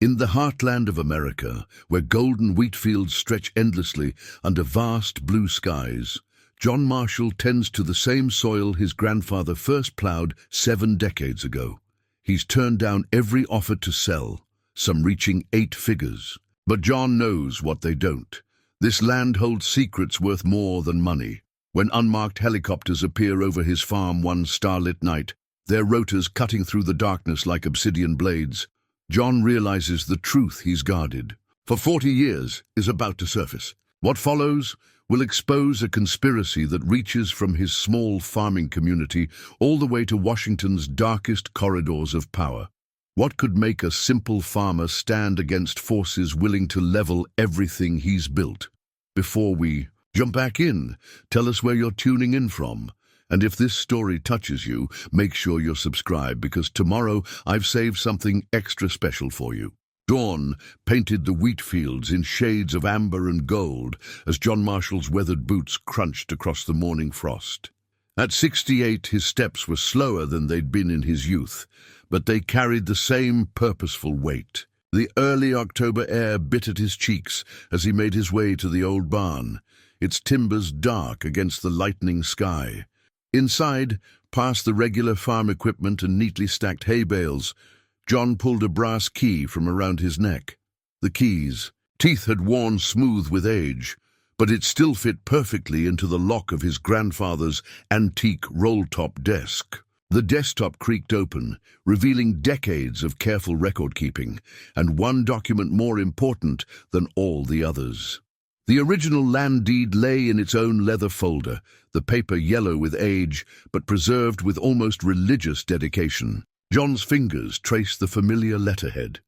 In the heartland of America, where golden wheat fields stretch endlessly under vast blue skies, John Marshall tends to the same soil his grandfather first plowed 7 decades ago. He's turned down every offer to sell, some reaching 8 figures. But John knows what they don't. This land holds secrets worth more than money. When unmarked helicopters appear over his farm one starlit night, their rotors cutting through the darkness like obsidian blades, John realizes the truth he's guarded for 40 years is about to surface. What follows will expose a conspiracy that reaches from his small farming community all the way to Washington's darkest corridors of power. What could make a simple farmer stand against forces willing to level everything he's built? Before we jump back in, tell us where you're tuning in from. And if this story touches you, make sure you're subscribed, because tomorrow I've saved something extra special for you. Dawn painted the wheat fields in shades of amber and gold as John Marshall's weathered boots crunched across the morning frost. At 68, his steps were slower than they'd been in his youth, but they carried the same purposeful weight. The early October air bit at his cheeks as he made his way to the old barn, its timbers dark against the lightening sky. Inside, past the regular farm equipment and neatly stacked hay bales, John pulled a brass key from around his neck. The key's teeth had worn smooth with age, but it still fit perfectly into the lock of his grandfather's antique roll-top desk. The desktop creaked open, revealing decades of careful record-keeping, and one document more important than all the others. The original land deed lay in its own leather folder, the paper yellow with age, but preserved with almost religious dedication. John's fingers traced the familiar letterhead,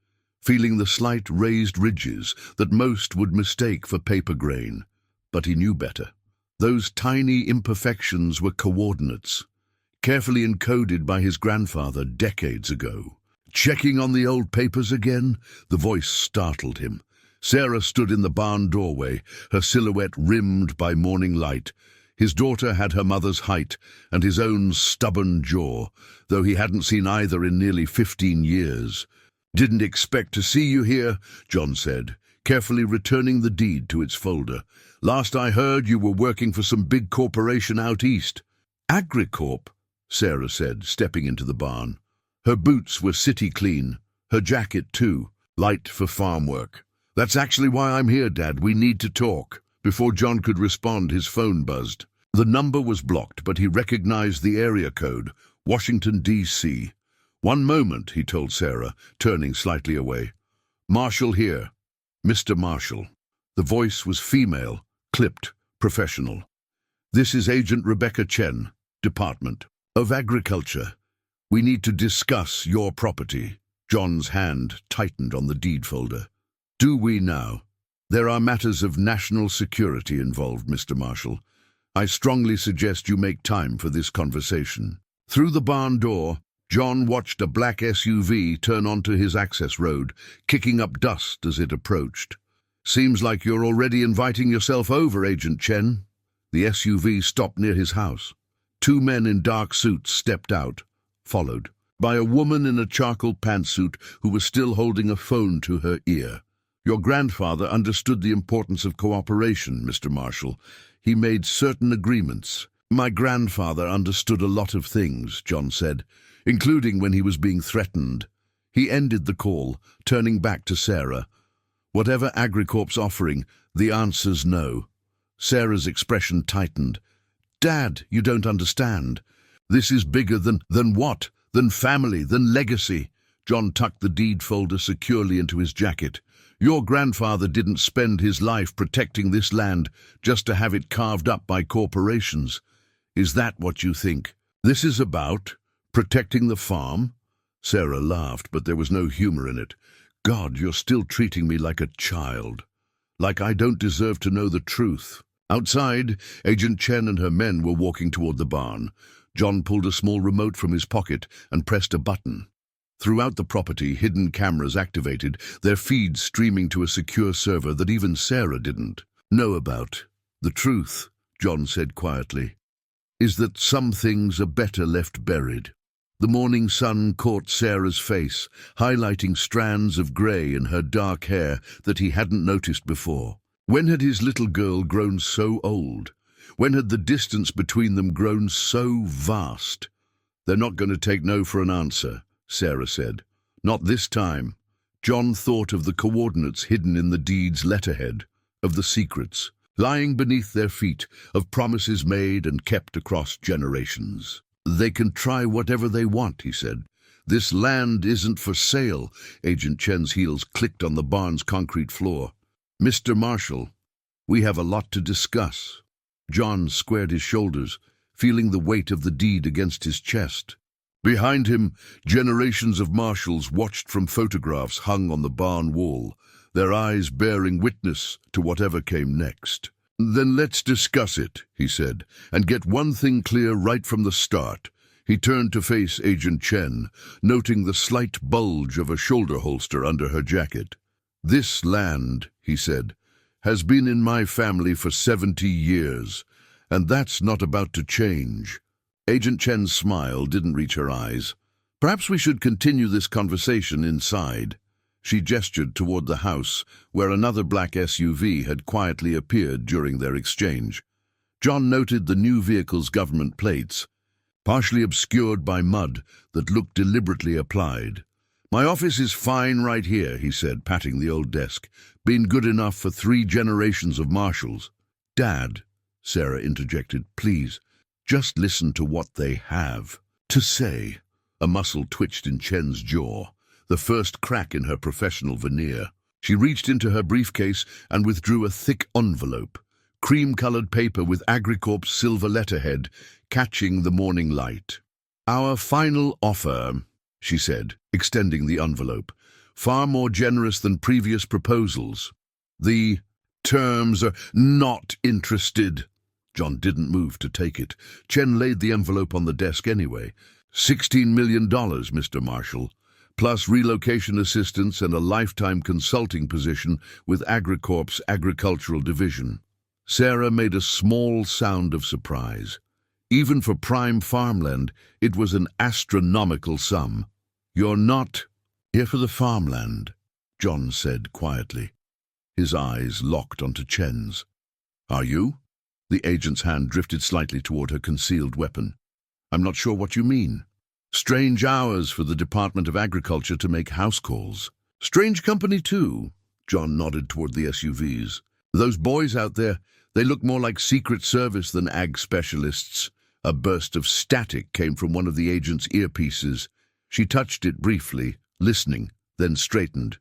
feeling the slight raised ridges that most would mistake for paper grain. But he knew better. Those tiny imperfections were coordinates, carefully encoded by his grandfather decades ago. Checking on the old papers again? The voice startled him. Sarah stood in the barn doorway, her silhouette rimmed by morning light. His daughter had her mother's height and his own stubborn jaw, though he hadn't seen either in nearly 15 years. "Didn't expect to see you here," John said, carefully returning the deed to its folder. "Last I heard, you were working for some big corporation out east." "Agricorp," Sarah said, stepping into the barn. Her boots were city clean, her jacket too, light for farm work. "That's actually why I'm here, Dad. We need to talk." Before John could respond, his phone buzzed. The number was blocked, but he recognized the area code, Washington, D.C. "One moment," he told Sarah, turning slightly away. "Marshall here. Mr. Marshall." The voice was female, clipped, professional. "This is Agent Rebecca Chen, Department of Agriculture. We need to discuss your property." John's hand tightened on the deed folder. "Do we now? There are matters of national security involved, Mr. Marshall. I strongly suggest you make time for this conversation." Through the barn door, John watched a black SUV turn onto his access road, kicking up dust as it approached. "Seems like you're already inviting yourself over, Agent Chen." The SUV stopped near his house. 2 men in dark suits stepped out, followed by a woman in a charcoal pantsuit who was still holding a phone to her ear. "Your grandfather understood the importance of cooperation, Mr. Marshall. He made certain agreements." "My grandfather understood a lot of things," John said, "including when he was being threatened." He ended the call, turning back to Sarah. "Whatever Agricorp's offering, the answer's no." Sarah's expression tightened. "Dad, you don't understand. This is bigger than what? Than family, than legacy." John tucked the deed folder securely into his jacket. "Your grandfather didn't spend his life protecting this land just to have it carved up by corporations. Is that what you think this is about? Protecting the farm?" Sarah laughed, but there was no humor in it. "God, you're still treating me like a child. Like I don't deserve to know the truth." Outside, Agent Chen and her men were walking toward the barn. John pulled a small remote from his pocket and pressed a button. Throughout the property, hidden cameras activated, their feeds streaming to a secure server that even Sarah didn't know about. "The truth," John said quietly, "is that some things are better left buried." The morning sun caught Sarah's face, highlighting strands of grey in her dark hair that he hadn't noticed before. When had his little girl grown so old? When had the distance between them grown so vast? "They're not going to take no for an answer," Sarah said. "Not this time." John thought of the coordinates hidden in the deed's letterhead, of the secrets lying beneath their feet, of promises made and kept across generations. "They can try whatever they want," he said. "This land isn't for sale." Agent Chen's heels clicked on the barn's concrete floor. "Mr. Marshall, we have a lot to discuss." John squared his shoulders, feeling the weight of the deed against his chest. Behind him, generations of marshals watched from photographs hung on the barn wall, their eyes bearing witness to whatever came next. "Then let's discuss it," he said, "and get one thing clear right from the start." He turned to face Agent Chen, noting the slight bulge of a shoulder holster under her jacket. "This land," he said, "has been in my family for 70 years, and that's not about to change." Agent Chen's smile didn't reach her eyes. "Perhaps we should continue this conversation inside." She gestured toward the house, where another black SUV had quietly appeared during their exchange. John noted the new vehicle's government plates, partially obscured by mud that looked deliberately applied. "My office is fine right here," he said, patting the old desk. "Been good enough for 3 generations of marshals." "Dad," Sarah interjected, "please, just listen to what they have to say." A muscle twitched in Chen's jaw, the first crack in her professional veneer. She reached into her briefcase and withdrew a thick envelope, cream-colored paper with AgriCorp's silver letterhead, catching the morning light. "Our final offer," she said, extending the envelope, "far more generous than previous proposals. The terms are not interested." John didn't move to take it. Chen laid the envelope on the desk anyway. $16 million, Mr. Marshall, plus relocation assistance and a lifetime consulting position with AgriCorp's agricultural division. Sarah made a small sound of surprise. Even for prime farmland, it was an astronomical sum. "You're not here for the farmland," John said quietly. His eyes locked onto Chen's. "Are you?" The agent's hand drifted slightly toward her concealed weapon. "I'm not sure what you mean." "Strange hours for the Department of Agriculture to make house calls." "Strange company, too." John nodded toward the SUVs. "Those boys out there, they look more like Secret Service than ag specialists." A burst of static came from one of the agent's earpieces. She touched it briefly, listening, then straightened.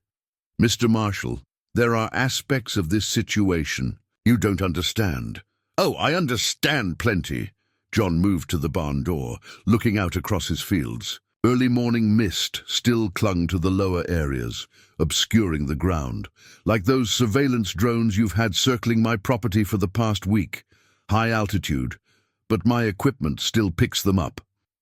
"Mr. Marshall, there are aspects of this situation you don't understand." "Oh, I understand plenty." John moved to the barn door, looking out across his fields. Early morning mist still clung to the lower areas, obscuring the ground, like those surveillance drones you've had circling my property for the past week. High altitude, but my equipment still picks them up.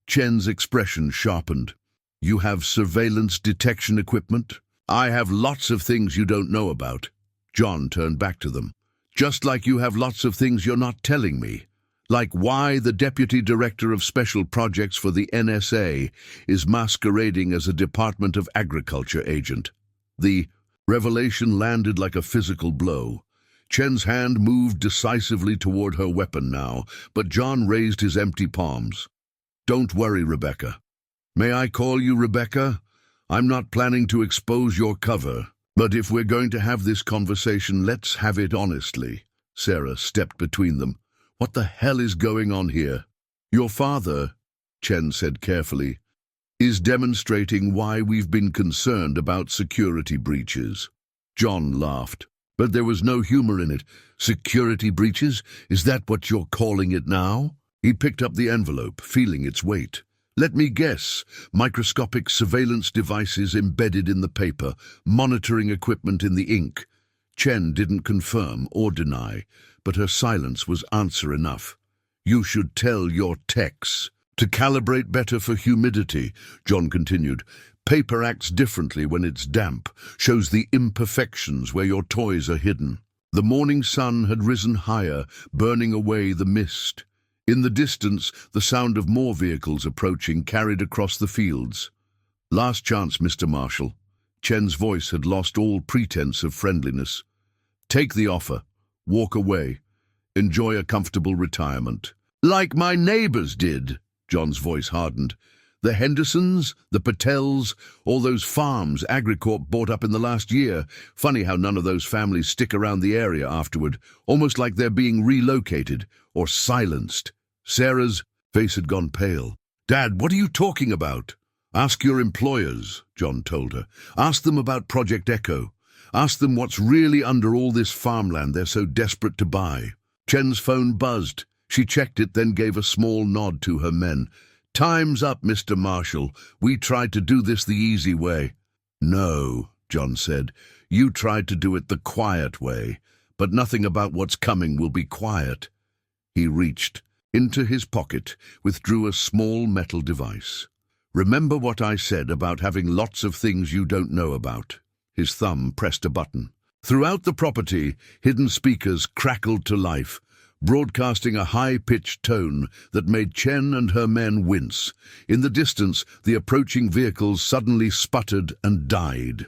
Chen's expression sharpened. "You have surveillance detection equipment?" "I have lots of things you don't know about." John turned back to them. "Just like you have lots of things you're not telling me. Like why the Deputy Director of Special Projects for the NSA is masquerading as a Department of Agriculture agent." The revelation landed like a physical blow. Chen's hand moved decisively toward her weapon now, but John raised his empty palms. "Don't worry, Rebecca." "May I call you Rebecca? I'm not planning to expose your cover. But if we're going to have this conversation, let's have it honestly." Sarah stepped between them. "What the hell is going on here?" "Your father," Chen said carefully, "is demonstrating why we've been concerned about security breaches." John laughed, but there was no humor in it. "Security breaches? Is that what you're calling it now?" He picked up the envelope, feeling its weight. "Let me guess, microscopic surveillance devices embedded in the paper, monitoring equipment in the ink." Chen didn't confirm or deny, but her silence was answer enough. "You should tell your techs to calibrate better for humidity," John continued. "Paper acts differently when it's damp, shows the imperfections where your toys are hidden." The morning sun had risen higher, burning away the mist. In the distance, the sound of more vehicles approaching carried across the fields. "Last chance, Mr. Marshall." Chen's voice had lost all pretense of friendliness. "Take the offer. Walk away. Enjoy a comfortable retirement." "Like my neighbors did," John's voice hardened. "The Hendersons, the Patels, all those farms Agricorp bought up in the last year. Funny how none of those families stick around the area afterward, almost like they're being relocated or silenced." Sarah's face had gone pale. "Dad, what are you talking about?" "Ask your employers," John told her. "Ask them about Project Echo. Ask them what's really under all this farmland they're so desperate to buy." Chen's phone buzzed. She checked it, then gave a small nod to her men. "Time's up, Mr. Marshall. We tried to do this the easy way." "No," John said. "You tried to do it the quiet way, but nothing about what's coming will be quiet." He reached into his pocket, withdrew a small metal device. "Remember what I said about having lots of things you don't know about?" His thumb pressed a button. Throughout the property, hidden speakers crackled to life, broadcasting a high-pitched tone that made Chen and her men wince. In the distance, the approaching vehicles suddenly sputtered and died.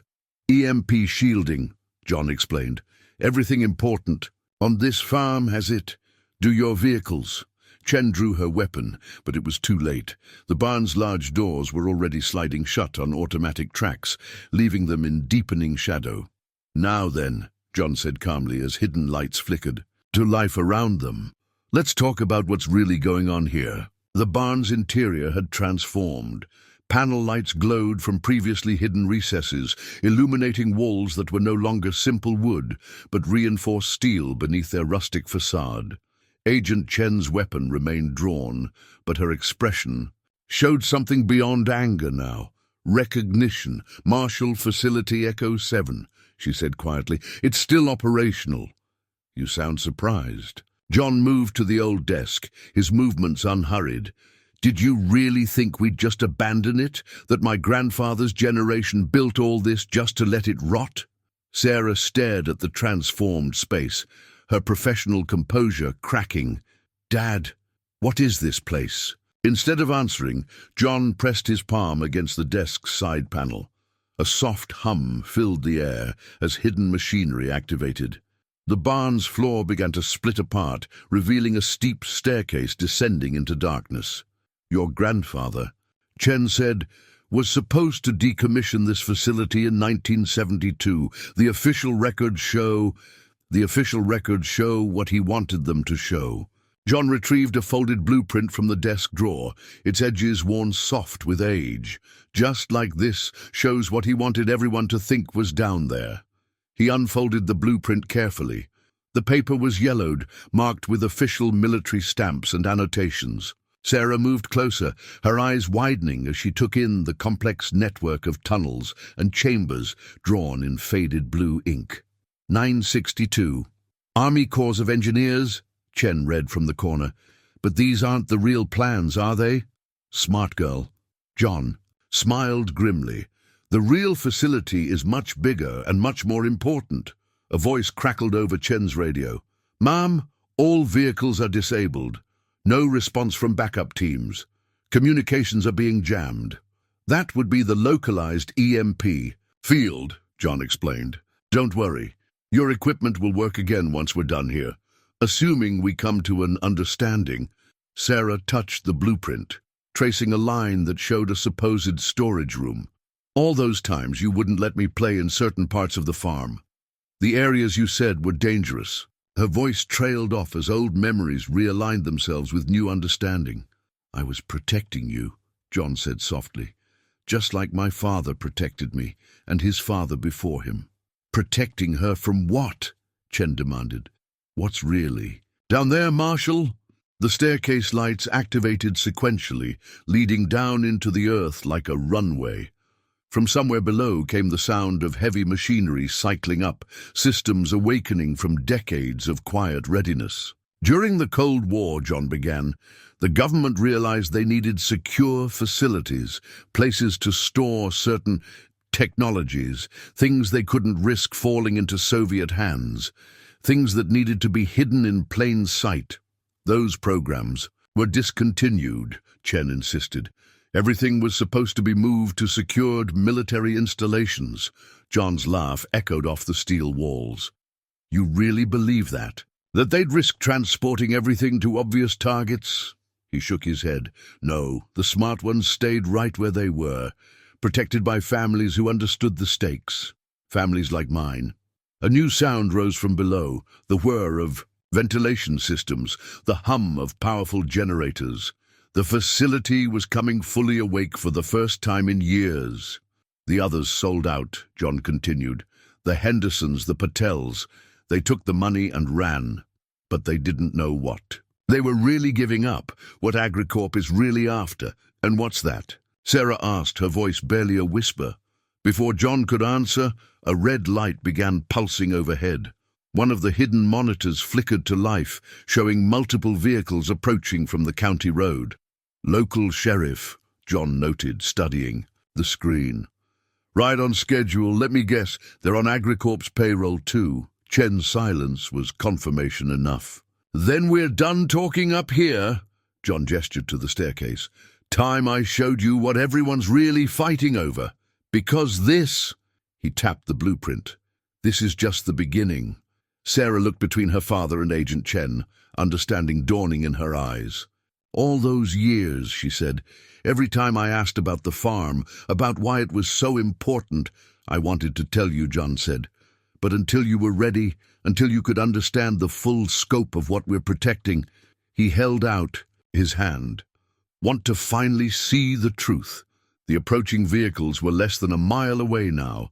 "EMP shielding," John explained. "Everything important on this farm has it. Do your vehicles." Chen drew her weapon, but it was too late. The barn's large doors were already sliding shut on automatic tracks, leaving them in deepening shadow. "Now then," John said calmly as hidden lights flickered, to life around them. "Let's talk about what's really going on here." The barn's interior had transformed. Panel lights glowed from previously hidden recesses, illuminating walls that were no longer simple wood, but reinforced steel beneath their rustic facade. Agent Chen's weapon remained drawn, but her expression showed something beyond anger now. "Recognition. Marshall Facility Echo 7, she said quietly. "It's still operational." "You sound surprised." John moved to the old desk, his movements unhurried. "Did you really think we'd just abandon it? That my grandfather's generation built all this just to let it rot?" Sarah stared at the transformed space, her professional composure cracking. "Dad, what is this place?" Instead of answering, John pressed his palm against the desk's side panel. A soft hum filled the air as hidden machinery activated. The barn's floor began to split apart, revealing a steep staircase descending into darkness. "Your grandfather," Chen said, "was supposed to decommission this facility in 1972. The official records show what he wanted them to show." John retrieved a folded blueprint from the desk drawer, its edges worn soft with age. "Just like this shows what he wanted everyone to think was down there." He unfolded the blueprint carefully. The paper was yellowed, marked with official military stamps and annotations. Sarah moved closer, her eyes widening as she took in the complex network of tunnels and chambers drawn in faded blue ink. 962. "Army Corps of Engineers," Chen read from the corner. "But these aren't the real plans, are they?" "Smart girl." John smiled grimly. "The real facility is much bigger and much more important." A voice crackled over Chen's radio. "Ma'am, all vehicles are disabled. No response from backup teams. Communications are being jammed." "That would be the localized EMP field," John explained. "Don't worry. Your equipment will work again once we're done here. Assuming we come to an understanding." Sarah touched the blueprint, tracing a line that showed a supposed storage room. "All those times you wouldn't let me play in certain parts of the farm. The areas you said were dangerous." Her voice trailed off as old memories realigned themselves with new understanding. "I was protecting you," John said softly, "just like my father protected me, and his father before him." "Protecting her from what?" Chen demanded. "What's really?" "Down there, Marshall?" The staircase lights activated sequentially, leading down into the earth like a runway. From somewhere below came the sound of heavy machinery cycling up, systems awakening from decades of quiet readiness. "During the Cold War," John began, "the government realized they needed secure facilities, places to store certain technologies, things they couldn't risk falling into Soviet hands, things that needed to be hidden in plain sight. Those programs were discontinued, Chen insisted. Everything was supposed to be moved to secured military installations. John's laugh echoed off the steel walls. You really believe that? That they'd risk transporting everything to obvious targets? He shook his head. No, the smart ones stayed right where they were, protected by families who understood the stakes. Families like mine. A new sound rose from below, the whir of ventilation systems, the hum of powerful generators. The facility was coming fully awake for the first time in years. The others sold out, John continued. The Hendersons, the Patels. They took the money and ran. But they didn't know what. They were really giving up, what AgriCorp is really after. And what's that? Sarah asked, her voice barely a whisper. Before John could answer, a red light began pulsing overhead. One of the hidden monitors flickered to life, showing multiple vehicles approaching from the county road. Local sheriff, John noted, studying the screen. Right on schedule. Let me guess, they're on AgriCorp's payroll too. Chen's silence was confirmation enough. Then we're done talking up here. John gestured to the staircase. Time I showed you what everyone's really fighting over. Because this, he tapped the blueprint. This is just the beginning. Sarah looked between her father and Agent Chen, understanding dawning in her eyes. All those years, she said, every time I asked about the farm, about why it was so important, I wanted to tell you, John said. But until you were ready, until you could understand the full scope of what we're protecting, he held out his hand. Want to finally see the truth. The approaching vehicles were less than a mile away now.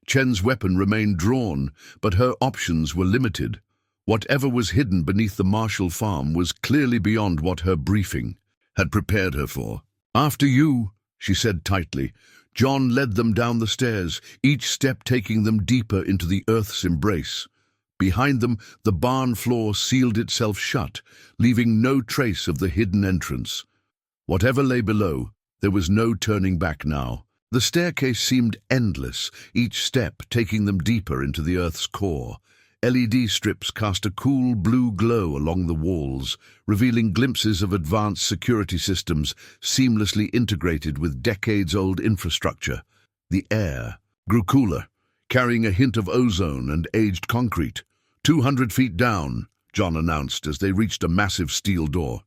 Chen's weapon remained drawn, but her options were limited. Whatever was hidden beneath the Marshall farm was clearly beyond what her briefing had prepared her for. After you, she said tightly. John led them down the stairs, each step taking them deeper into the earth's embrace. Behind them, the barn floor sealed itself shut, leaving no trace of the hidden entrance. Whatever lay below, there was no turning back now. The staircase seemed endless, each step taking them deeper into the earth's core. LED strips cast a cool blue glow along the walls, revealing glimpses of advanced security systems seamlessly integrated with decades-old infrastructure. The air grew cooler, carrying a hint of ozone and aged concrete. 200 feet down, John announced as they reached a massive steel door,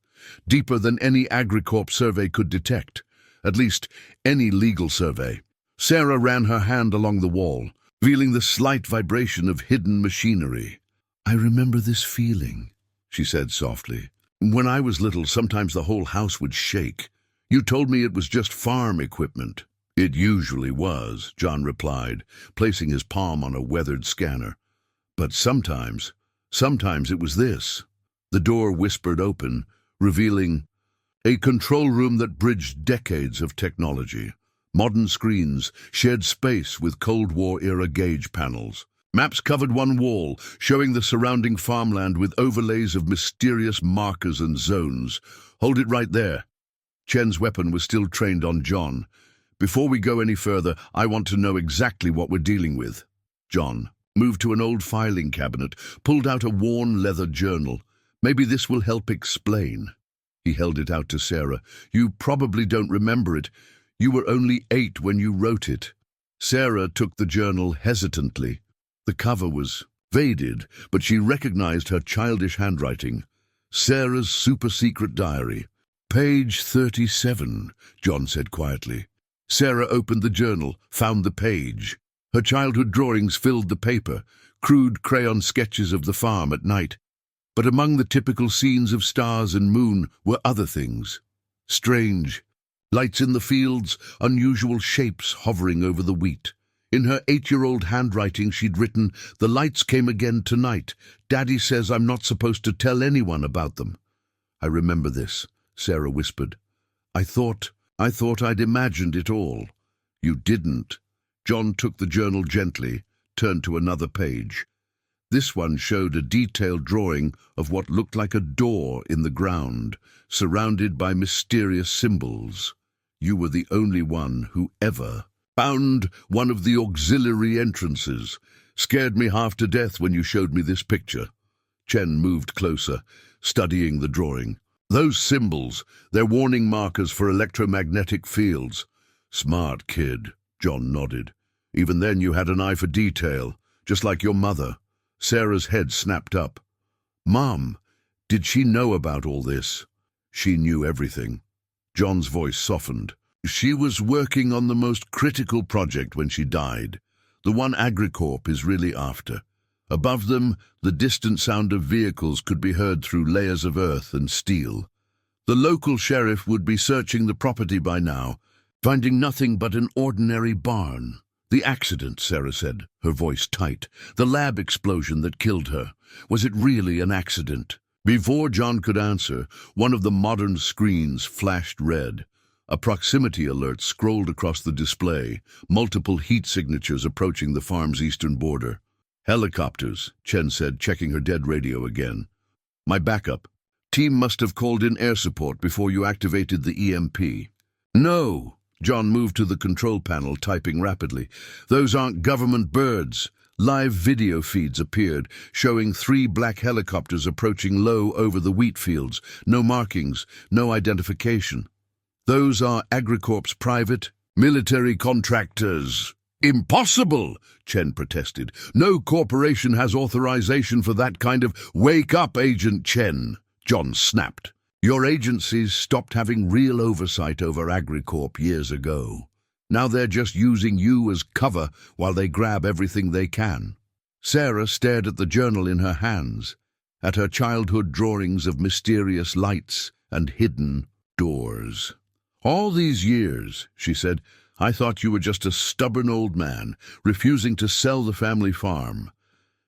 deeper than any AgriCorp survey could detect, at least any legal survey. Sarah ran her hand along the wall, feeling the slight vibration of hidden machinery. I remember this feeling, she said softly. When I was little, sometimes the whole house would shake. You told me it was just farm equipment. It usually was, John replied, placing his palm on a weathered scanner. But sometimes it was this. The door whispered open, revealing a control room that bridged decades of technology. Modern screens, shared space with Cold War-era gauge panels. Maps covered one wall, showing the surrounding farmland with overlays of mysterious markers and zones. Hold it right there. Chen's weapon was still trained on John. Before we go any further, I want to know exactly what we're dealing with. John moved to an old filing cabinet, pulled out a worn leather journal. Maybe this will help explain. He held it out to Sarah. You probably don't remember it. You were only 8 when you wrote it. Sarah took the journal hesitantly. The cover was faded, but she recognized her childish handwriting. Sarah's super-secret diary. Page 37, John said quietly. Sarah opened the journal, found the page. Her childhood drawings filled the paper, crude crayon sketches of the farm at night. But among the typical scenes of stars and moon were other things. Strange. Lights in the fields, unusual shapes hovering over the wheat. In her 8-year-old handwriting she'd written, "The lights came again tonight. Daddy says I'm not supposed to tell anyone about them." I remember this, Sarah whispered. I thought I'd imagined it all. You didn't. John took the journal gently, turned to another page. This one showed a detailed drawing of what looked like a door in the ground, surrounded by mysterious symbols. You were the only one who ever found one of the auxiliary entrances. Scared me half to death when you showed me this picture. Chen moved closer, studying the drawing. Those symbols, they're warning markers for electromagnetic fields. Smart kid, John nodded. Even then you had an eye for detail, just like your mother. Sarah's head snapped up. Mom, did she know about all this? She knew everything. John's voice softened. She was working on the most critical project when she died, the one AgriCorp is really after. Above them, the distant sound of vehicles could be heard through layers of earth and steel. The local sheriff would be searching the property by now, finding nothing but an ordinary barn. The accident, Sarah said, her voice tight. The lab explosion that killed her. Was it really an accident? Before John could answer, one of the modern screens flashed red. A proximity alert scrolled across the display, multiple heat signatures approaching the farm's eastern border. Helicopters, Chen said, checking her dead radio again. My backup. Team must have called in air support before you activated the EMP. No! John moved to the control panel, typing rapidly. Those aren't government birds. Live video feeds appeared, showing 3 black helicopters approaching low over the wheat fields. No markings, no identification. Those are AgriCorp's private, military contractors. Impossible, Chen protested. No corporation has authorization for that kind of— Wake up, Agent Chen, John snapped. Your agencies stopped having real oversight over AgriCorp years ago. Now they're just using you as cover while they grab everything they can. Sarah stared at the journal in her hands, at her childhood drawings of mysterious lights and hidden doors. All these years, she said, I thought you were just a stubborn old man, refusing to sell the family farm.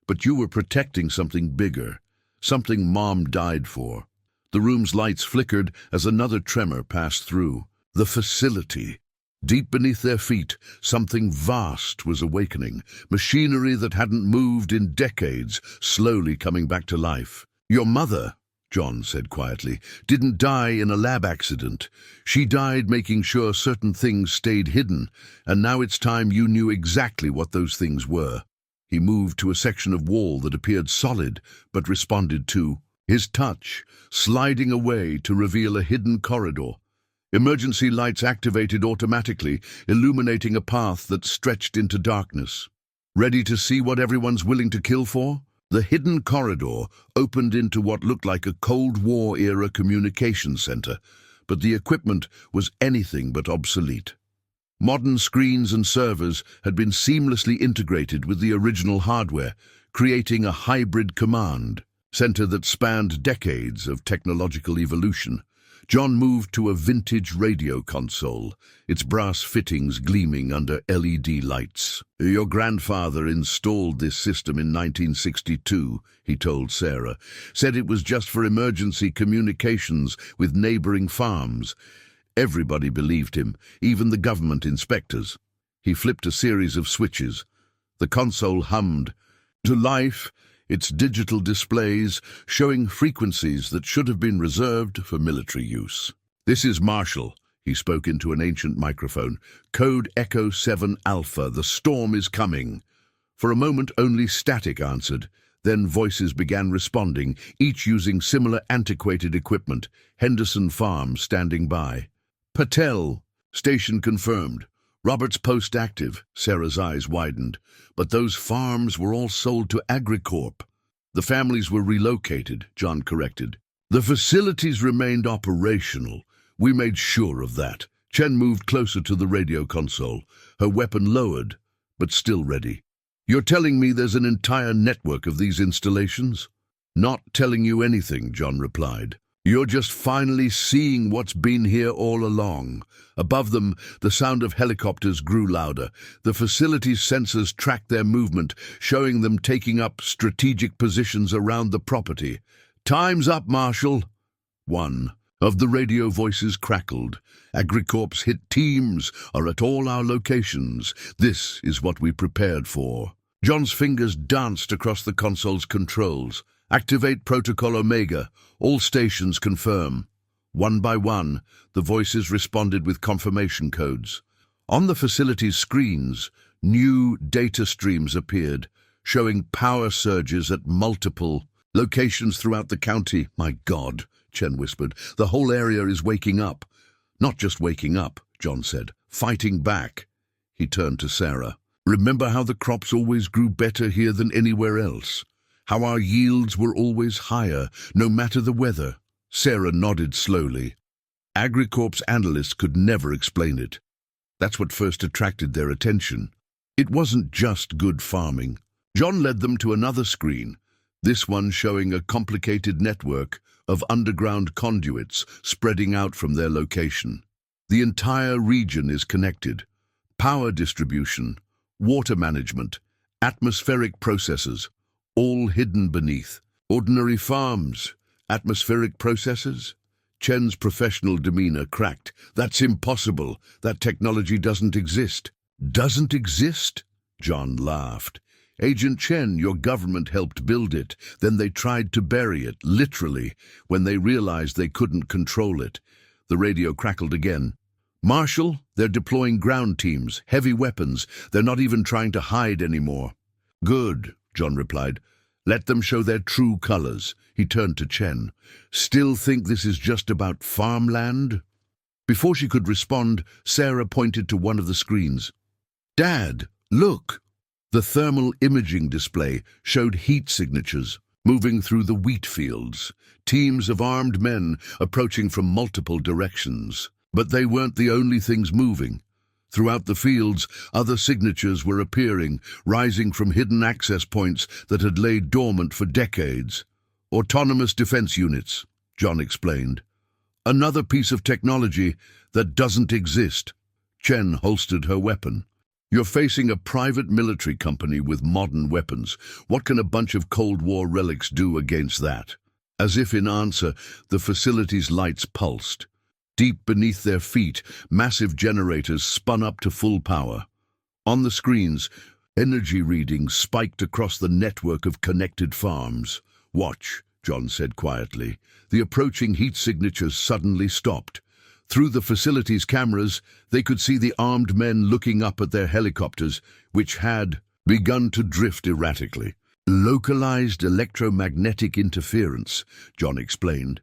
But you were protecting something bigger, something Mom died for. The room's lights flickered as another tremor passed through. The facility. Deep beneath their feet, something vast was awakening, machinery that hadn't moved in decades, slowly coming back to life. Your mother, John said quietly, didn't die in a lab accident. She died making sure certain things stayed hidden, and now it's time you knew exactly what those things were. He moved to a section of wall that appeared solid, but responded to his touch, sliding away to reveal a hidden corridor. Emergency lights activated automatically, illuminating a path that stretched into darkness. Ready to see what everyone's willing to kill for? The hidden corridor opened into what looked like a Cold War-era communication center, but the equipment was anything but obsolete. Modern screens and servers had been seamlessly integrated with the original hardware, creating a hybrid command center that spanned decades of technological evolution. John moved to a vintage radio console, its brass fittings gleaming under LED lights. Your grandfather installed this system in 1962, he told Sarah. Said it was just for emergency communications with neighboring farms. Everybody believed him, even the government inspectors. He flipped a series of switches. The console hummed to life, its digital displays showing frequencies that should have been reserved for military use. This is Marshall, he spoke into an ancient microphone. Code Echo 7 Alpha, the storm is coming. For a moment only static answered. Then voices began responding, each using similar antiquated equipment. Henderson Farm standing by. Patel, station confirmed. Roberts Post active, Sarah's eyes widened. But those farms were all sold to AgriCorp. The families were relocated, John corrected. The facilities remained operational. We made sure of that. Chen moved closer to the radio console, her weapon lowered, but still ready. You're telling me there's an entire network of these installations? Not telling you anything, John replied. You're just finally seeing what's been here all along. Above them, the sound of helicopters grew louder. The facility's sensors tracked their movement, showing them taking up strategic positions around the property. Time's up, Marshal. One of the radio voices crackled. AgriCorp's hit teams are at all our locations. This is what we prepared for. John's fingers danced across the console's controls. Activate Protocol Omega. All stations confirm. One by one, the voices responded with confirmation codes. On the facility's screens, new data streams appeared, showing power surges at multiple locations throughout the county. My God, Chen whispered. "The whole area is waking up." "Not just waking up," John said. "Fighting back." He turned to Sarah. "Remember how the crops always grew better here than anywhere else? How our yields were always higher, no matter the weather?" Sarah nodded slowly. AgriCorp's analysts could never explain it. That's what first attracted their attention. It wasn't just good farming. John led them to another screen, this one showing a complicated network of underground conduits spreading out from their location. The entire region is connected. Power distribution, water management, atmospheric processes, all hidden beneath. Ordinary farms, atmospheric processes? Chen's professional demeanor cracked. "That's impossible. That technology doesn't exist." "Doesn't exist?" John laughed. "Agent Chen, your government helped build it. Then they tried to bury it, literally, when they realized they couldn't control it." The radio crackled again. "Marshal, they're deploying ground teams, heavy weapons. They're not even trying to hide anymore." "Good," John replied. "Let them show their true colors." He turned to Chen. "Still think this is just about farmland?" Before she could respond, Sarah pointed to one of the screens. "Dad, look!" The thermal imaging display showed heat signatures moving through the wheat fields, teams of armed men approaching from multiple directions. But they weren't the only things moving. Throughout the fields, other signatures were appearing, rising from hidden access points that had laid dormant for decades. "Autonomous defense units," John explained. "Another piece of technology that doesn't exist." Chen holstered her weapon. "You're facing a private military company with modern weapons. What can a bunch of Cold War relics do against that?" As if in answer, the facility's lights pulsed. Deep beneath their feet, massive generators spun up to full power. On the screens, energy readings spiked across the network of connected farms. "Watch," John said quietly. The approaching heat signatures suddenly stopped. Through the facility's cameras, they could see the armed men looking up at their helicopters, which had begun to drift erratically. "Localized electromagnetic interference," John explained.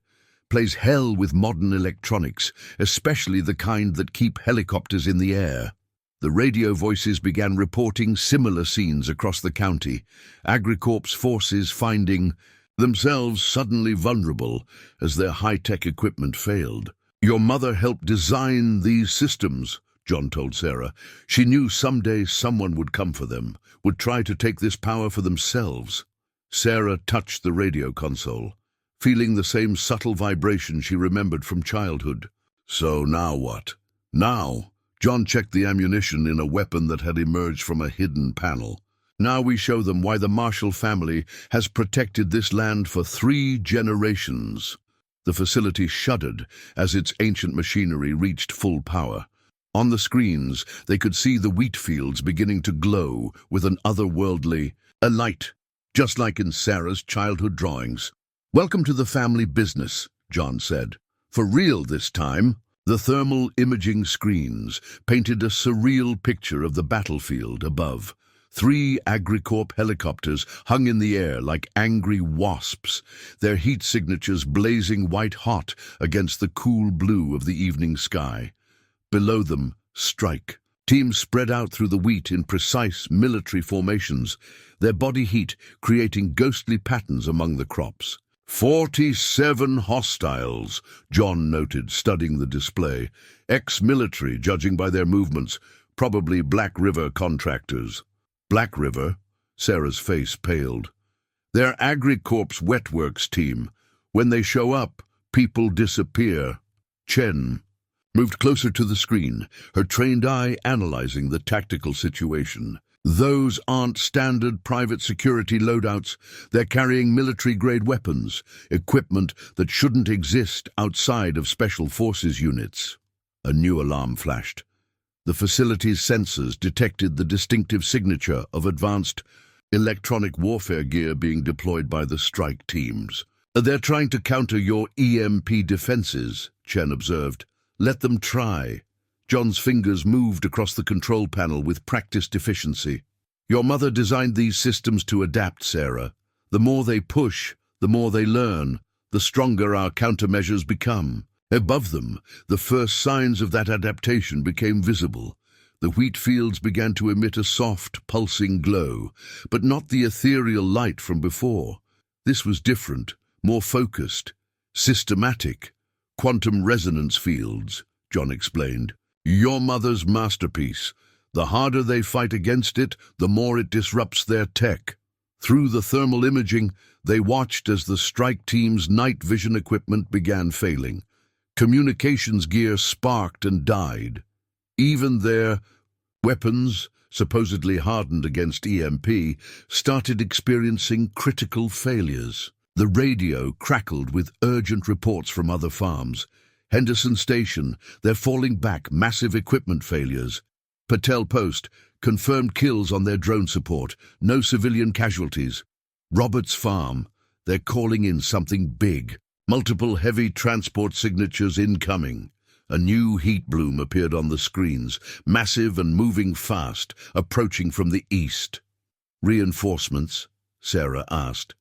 "Plays hell with modern electronics, especially the kind that keep helicopters in the air." The radio voices began reporting similar scenes across the county, AgriCorp's forces finding themselves suddenly vulnerable as their high-tech equipment failed. "Your mother helped design these systems," John told Sarah. "She knew someday someone would come for them, would try to take this power for themselves." Sarah touched the radio console, feeling the same subtle vibration she remembered from childhood. "So now what?" "Now," John checked the ammunition in a weapon that had emerged from a hidden panel. "Now we show them why the Marshall family has protected this land for 3 generations. The facility shuddered as its ancient machinery reached full power. On the screens, they could see the wheat fields beginning to glow with an otherworldly light, just like in Sarah's childhood drawings. "Welcome to the family business," John said. "For real this time." The thermal imaging screens painted a surreal picture of the battlefield above. 3 AgriCorp helicopters hung in the air like angry wasps, their heat signatures blazing white-hot against the cool blue of the evening sky. Below them, strike. Teams spread out through the wheat in precise military formations, their body heat creating ghostly patterns among the crops. 47 hostiles, John noted, studying the display. Ex-military, judging by their movements, probably Black River contractors. Black River? Sarah's face paled. They're AgriCorp's Wetworks team. When they show up, people disappear. Chen moved closer to the screen, her trained eye analyzing the tactical situation. Those aren't standard private security loadouts. They're carrying military-grade weapons, equipment that shouldn't exist outside of special forces units. A new alarm flashed. The facility's sensors detected the distinctive signature of advanced electronic warfare gear being deployed by the strike teams. "They're trying to counter your EMP defenses," Chen observed. "Let them try." John's fingers moved across the control panel with practiced efficiency. "Your mother designed these systems to adapt, Sarah. The more they push, the more they learn. the stronger our countermeasures become. Above them, the first signs of that adaptation became visible. The wheat fields began to emit a soft, pulsing glow, but not the ethereal light from before. This was different, more focused, systematic. Quantum resonance fields, John explained. Your mother's masterpiece. The harder they fight against it, the more it disrupts their tech. Through the thermal imaging, they watched as the strike team's night vision equipment began failing. Communications gear sparked and died. Even their weapons, supposedly hardened against EMP, started experiencing critical failures. The radio crackled with urgent reports from other farms. Henderson Station, they're falling back, massive equipment failures. Patel Post, confirmed kills on their drone support, no civilian casualties. Roberts Farm, they're calling in something big. Multiple heavy transport signatures incoming. A new heat bloom appeared on the screens, massive and moving fast, approaching from the east. Reinforcements? Sarah asked.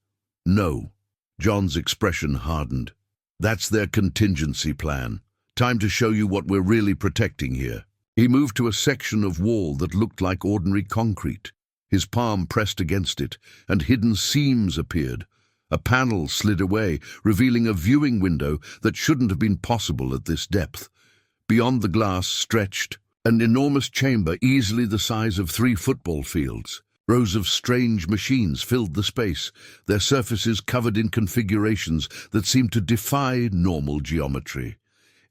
No. John's expression hardened. That's their contingency plan. Time to show you what we're really protecting here. He moved to a section of wall that looked like ordinary concrete. His palm pressed against it, and hidden seams appeared. A panel slid away, revealing a viewing window that shouldn't have been possible at this depth. Beyond the glass stretched an enormous chamber easily the size of 3 football fields. Rows of strange machines filled the space, their surfaces covered in configurations that seemed to defy normal geometry.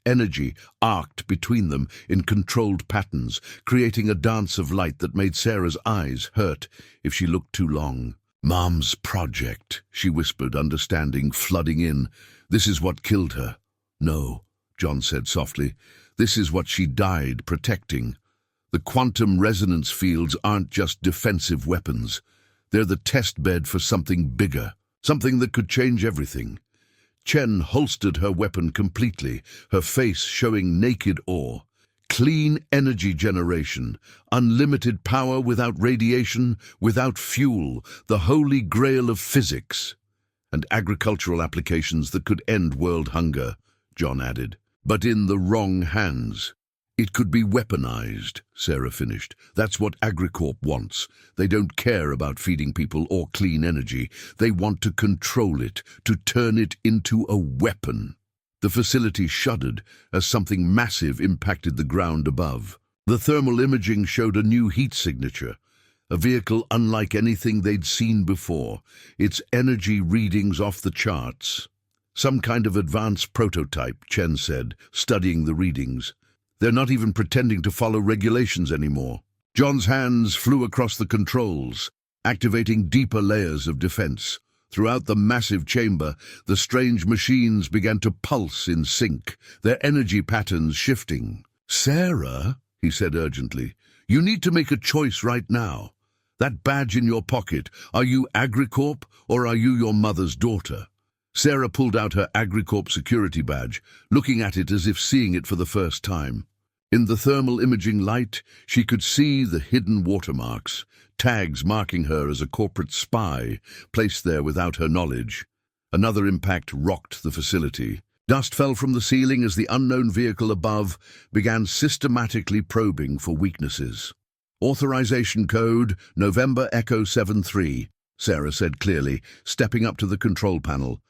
Energy arced between them in controlled patterns, creating a dance of light that made Sarah's eyes hurt if she looked too long. "Mom's project," she whispered, understanding flooding in. "This is what killed her." "No," John said softly. "This is what she died protecting." The quantum resonance fields aren't just defensive weapons. They're the test bed for something bigger, something that could change everything. Chen holstered her weapon completely, her face showing naked awe. Clean energy generation, unlimited power without radiation, without fuel, the holy grail of physics. And agricultural applications that could end world hunger, John added. But in the wrong hands. It could be weaponized, Sarah finished. That's what AgriCorp wants. They don't care about feeding people or clean energy. They want to control it, to turn it into a weapon. The facility shuddered as something massive impacted the ground above. The thermal imaging showed a new heat signature, a vehicle unlike anything they'd seen before, its energy readings off the charts. Some kind of advanced prototype, Chen said, studying the readings. They're not even pretending to follow regulations anymore. John's hands flew across the controls, activating deeper layers of defense. Throughout the massive chamber, the strange machines began to pulse in sync, their energy patterns shifting. "Sarah," he said urgently, "you need to make a choice right now. That badge in your pocket, are you AgriCorp or are you your mother's daughter?" Sarah pulled out her AgriCorp security badge, looking at it as if seeing it for the first time. In the thermal imaging light, she could see the hidden watermarks, tags marking her as a corporate spy, placed there without her knowledge. Another impact rocked the facility. Dust fell from the ceiling as the unknown vehicle above began systematically probing for weaknesses. "Authorization code, November Echo 73, Sarah said clearly, stepping up to the control panel.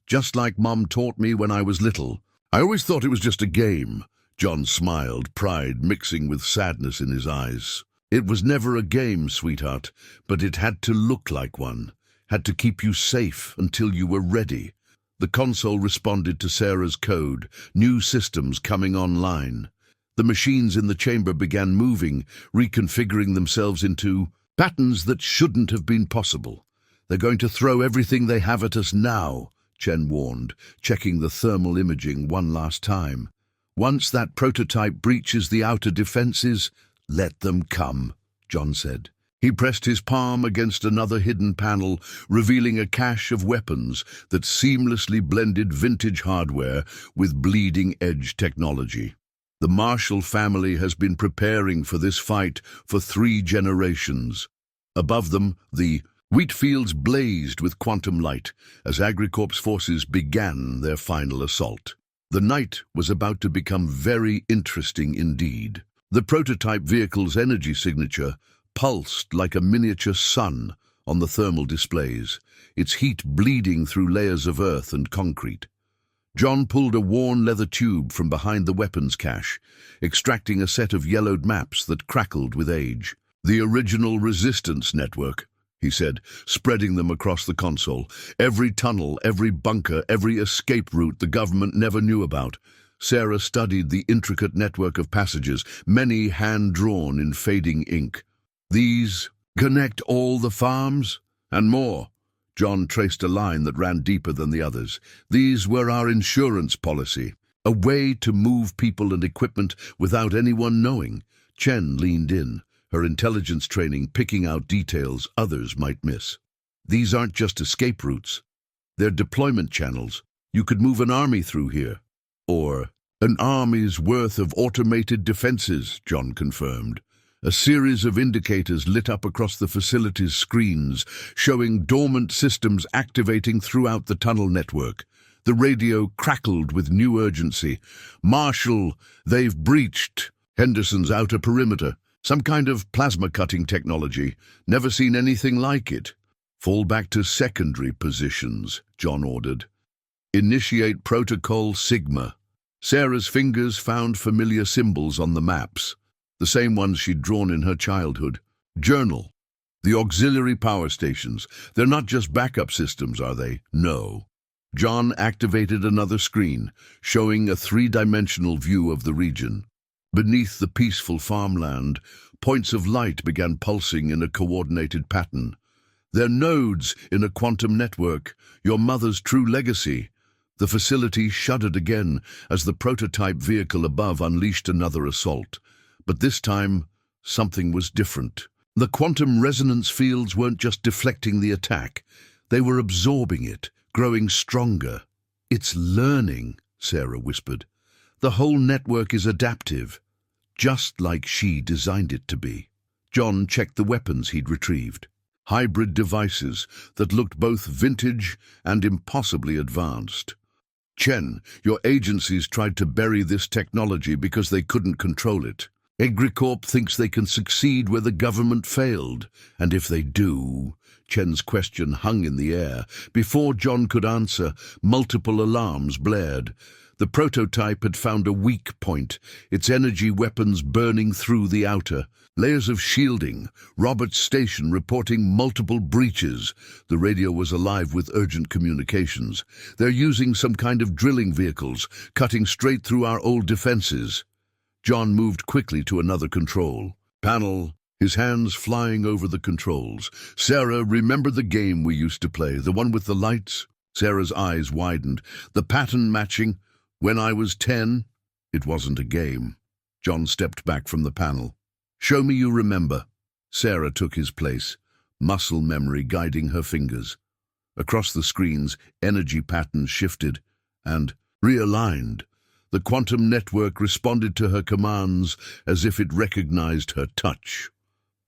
"Just like Mom taught me when I was little. I always thought it was just a game." John smiled, pride mixing with sadness in his eyes. "It was never a game, sweetheart, but it had to look like one. Had to keep you safe until you were ready." The console responded to Sarah's code, new systems coming online. The machines in the chamber began moving, reconfiguring themselves into patterns that shouldn't have been possible. "They're going to throw everything they have at us now," Chen warned, checking the thermal imaging one last time. "Once that prototype breaches the outer defenses, let them come," John said. He pressed his palm against another hidden panel, revealing a cache of weapons that seamlessly blended vintage hardware with bleeding-edge technology. The Marshall family has been preparing for this fight for 3 generations. Above them, the Wheat fields blazed with quantum light as AgriCorp's forces began their final assault. The night was about to become very interesting indeed. The prototype vehicle's energy signature pulsed like a miniature sun on the thermal displays, its heat bleeding through layers of earth and concrete. John pulled a worn leather tube from behind the weapons cache, extracting a set of yellowed maps that crackled with age. "The original resistance network," he said, spreading them across the console. "Every tunnel, every bunker, every escape route the government never knew about." Sarah studied the intricate network of passages, many hand-drawn in fading ink. "These connect all the farms and more." John traced a line that ran deeper than the others. "These were our insurance policy, a way to move people and equipment without anyone knowing." Chen leaned in, her intelligence training picking out details others might miss. "These aren't just escape routes. They're deployment channels. You could move an army through here." "Or an army's worth of automated defenses," John confirmed. A series of indicators lit up across the facility's screens, showing dormant systems activating throughout the tunnel network. The radio crackled with new urgency. "Marshal, they've breached Henderson's outer perimeter. Some kind of plasma-cutting technology. Never seen anything like it." "Fall back to secondary positions," John ordered. "Initiate Protocol Sigma." Sarah's fingers found familiar symbols on the maps, the same ones she'd drawn in her childhood. "Journal. The auxiliary power stations. They're not just backup systems, are they?" "No." John activated another screen, showing a three-dimensional view of the region. Beneath the peaceful farmland, points of light began pulsing in a coordinated pattern. "They're nodes in a quantum network, your mother's true legacy." The facility shuddered again as the prototype vehicle above unleashed another assault. But this time, something was different. The quantum resonance fields weren't just deflecting the attack. They were absorbing it, growing stronger. "It's learning," Sarah whispered. "The whole network is adaptive, just like she designed it to be." John checked the weapons he'd retrieved. Hybrid devices that looked both vintage and impossibly advanced. "Chen, your agencies tried to bury this technology because they couldn't control it. AgriCorp thinks they can succeed where the government failed. And if they do..." Chen's question hung in the air. Before John could answer, multiple alarms blared. The prototype had found a weak point, its energy weapons burning through the outer. Layers of shielding, Robert's station reporting multiple breaches. The radio was alive with urgent communications. "They're using some kind of drilling vehicles, cutting straight through our old defenses." John moved quickly to another control panel, his hands flying over the controls. "Sarah, remember the game we used to play, the one with the lights?" Sarah's eyes widened. "The pattern matching? When I was 10? "It wasn't a game." John stepped back from the panel. "Show me you remember." Sarah took his place, muscle memory guiding her fingers. Across the screens, energy patterns shifted and realigned. The quantum network responded to her commands as if it recognized her touch.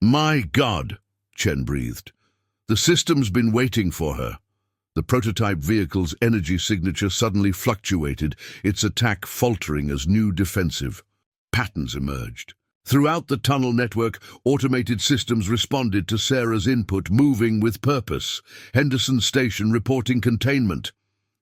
"My God," Chen breathed. "The system's been waiting for her." The prototype vehicle's energy signature suddenly fluctuated, its attack faltering as new defensive patterns emerged. Throughout the tunnel network, automated systems responded to Sarah's input, moving with purpose. Henderson Station reporting containment.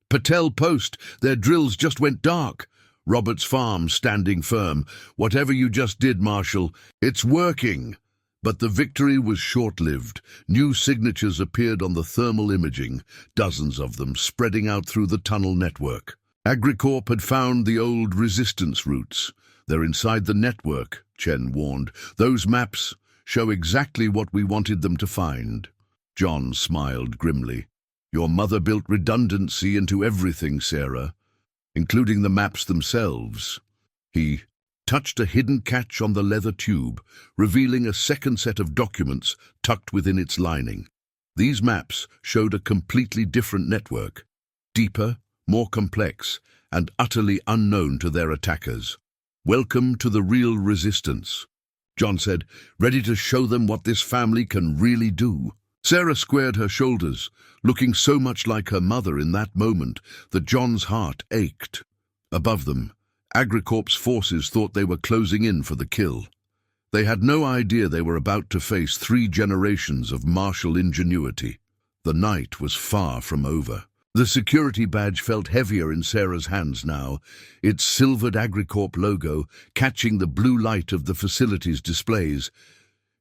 Patel Post, their drills just went dark. Robert's farm standing firm. "Whatever you just did, Marshal, it's working." But the victory was short-lived. New signatures appeared on the thermal imaging, dozens of them spreading out through the tunnel network. AgriCorp had found the old resistance routes. "They're inside the network," Chen warned. "Those maps show exactly what we wanted them to find." John smiled grimly. "Your mother built redundancy into everything, Sarah, including the maps themselves." He touched a hidden catch on the leather tube, revealing a second set of documents tucked within its lining. These maps showed a completely different network, deeper, more complex, and utterly unknown to their attackers. "Welcome to the real resistance," John said, ready to show them what this family can really do. Sarah squared her shoulders, looking so much like her mother in that moment that John's heart ached. Above them, AgriCorp's forces thought they were closing in for the kill. They had no idea they were about to face 3 generations of martial ingenuity. The night was far from over. The security badge felt heavier in Sarah's hands now, its silvered AgriCorp logo catching the blue light of the facility's displays.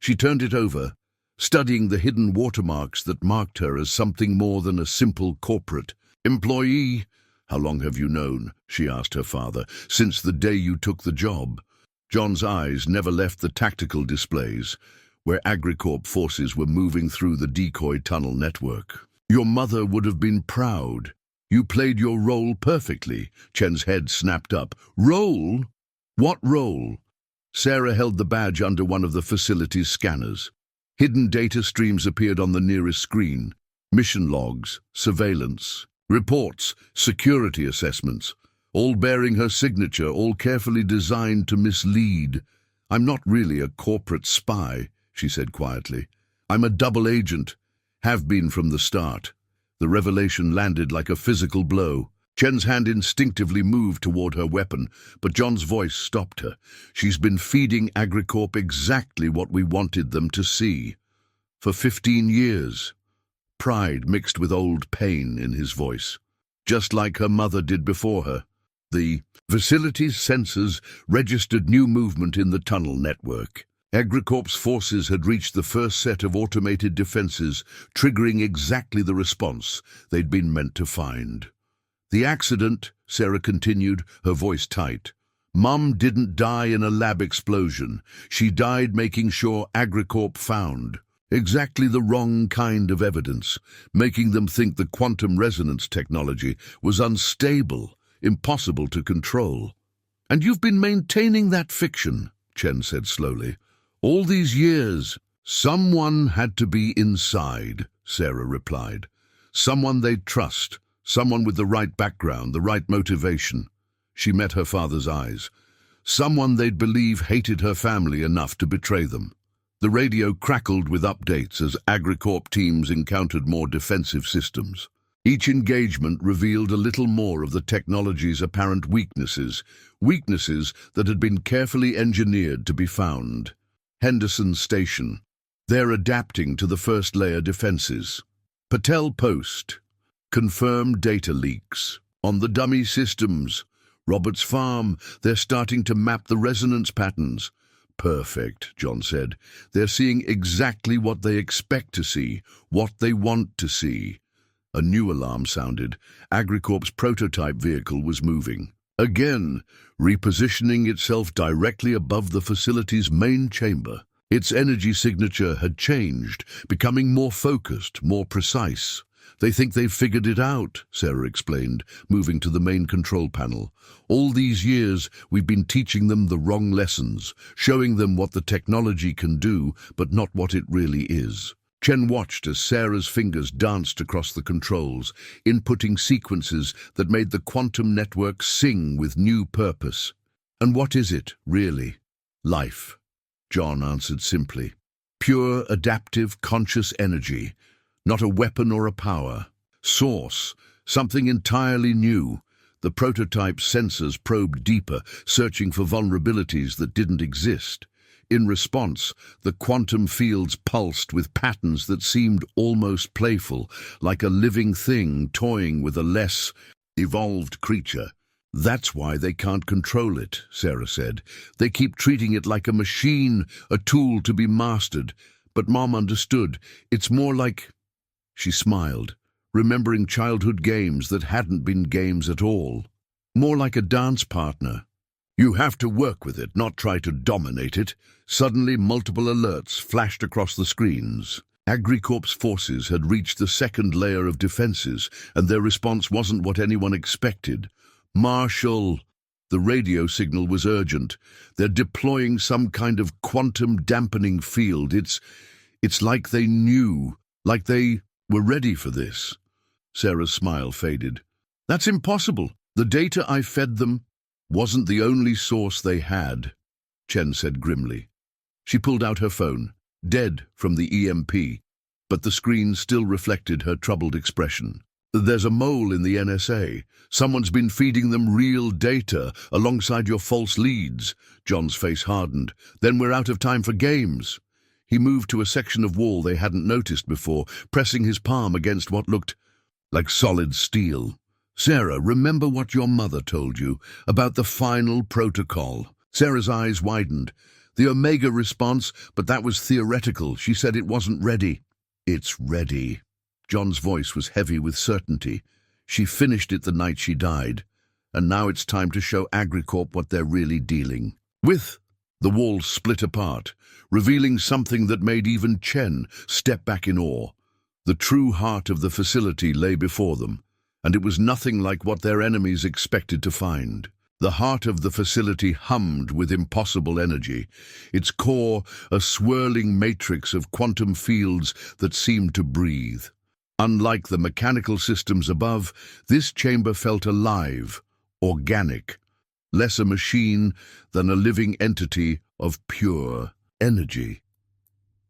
She turned it over, studying the hidden watermarks that marked her as something more than a simple corporate employee. "How long have you known?" she asked her father. "Since the day you took the job." John's eyes never left the tactical displays, where AgriCorp forces were moving through the decoy tunnel network. "Your mother would have been proud. You played your role perfectly." Chen's head snapped up. "Role? What role?" Sarah held the badge under one of the facility's scanners. Hidden data streams appeared on the nearest screen. Mission logs, surveillance, reports, security assessments, all bearing her signature, all carefully designed to mislead. "I'm not really a corporate spy," she said quietly. "I'm a double agent. Have been from the start." The revelation landed like a physical blow. Chen's hand instinctively moved toward her weapon, but John's voice stopped her. "She's been feeding AgriCorp exactly what we wanted them to see. For 15 years. Pride mixed with old pain in his voice. Just like her mother did before her. The facility's sensors registered new movement in the tunnel network. AgriCorp's forces had reached the first set of automated defenses, triggering exactly the response they'd been meant to find. "The accident," Sarah continued, her voice tight. "Mum didn't die in a lab explosion. She died making sure AgriCorp found exactly the wrong kind of evidence, making them think the quantum resonance technology was unstable, impossible to control." "And you've been maintaining that fiction," Chen said slowly. "All these years." "Someone had to be inside," Sarah replied. "Someone they'd trust, someone with the right background, the right motivation." She met her father's eyes. "Someone they'd believe hated her family enough to betray them." The radio crackled with updates as AgriCorp teams encountered more defensive systems. Each engagement revealed a little more of the technology's apparent weaknesses that had been carefully engineered to be found. Henderson Station. They're adapting to the first-layer defenses. Patel Post. Confirmed data leaks. On the dummy systems. Roberts Farm. They're starting to map the resonance patterns. "Perfect," John said. "They're seeing exactly what they expect to see, what they want to see." A new alarm sounded. AgriCorp's prototype vehicle was moving. Again, repositioning itself directly above the facility's main chamber. Its energy signature had changed, becoming more focused, more precise. "They think they've figured it out," Sarah explained, moving to the main control panel. "All these years, we've been teaching them the wrong lessons, showing them what the technology can do, but not what it really is." Chen watched as Sarah's fingers danced across the controls, inputting sequences that made the quantum network sing with new purpose. "And what is it, really?" "Life," John answered simply. "Pure, adaptive, conscious energy. Not a weapon or a power. Source, something entirely new." The prototype sensors probed deeper, searching for vulnerabilities that didn't exist. In response, the quantum fields pulsed with patterns that seemed almost playful, like a living thing toying with a less evolved creature. "That's why they can't control it," Sarah said. "They keep treating it like a machine, a tool to be mastered. But Mom understood. It's more like..." She smiled, remembering childhood games that hadn't been games at all. "More like a dance partner. You have to work with it, not try to dominate it." Suddenly, multiple alerts flashed across the screens. AgriCorp's forces had reached the second layer of defenses, and their response wasn't what anyone expected. "Marshall!" The radio signal was urgent. "They're deploying some kind of quantum dampening field. It's like they knew, like they were ready for this." Sarah's smile faded. "That's impossible. The data I fed them wasn't the only source they had," Chen said grimly. She pulled out her phone. "Dead from the EMP. but the screen still reflected her troubled expression. "There's a mole in the NSA. Someone's been feeding them real data alongside your false leads." John's face hardened. "Then we're out of time for games." He moved to a section of wall they hadn't noticed before, pressing his palm against what looked like solid steel. "Sarah, remember what your mother told you about the final protocol?" Sarah's eyes widened. "The Omega response, but that was theoretical. She said it wasn't ready." "It's ready." John's voice was heavy with certainty. "She finished it the night she died, and now it's time to show AgriCorp what they're really dealing with." The walls split apart, revealing something that made even Chen step back in awe. The true heart of the facility lay before them, and it was nothing like what their enemies expected to find. The heart of the facility hummed with impossible energy, its core a swirling matrix of quantum fields that seemed to breathe. Unlike the mechanical systems above, this chamber felt alive, organic, less a machine than a living entity of pure energy.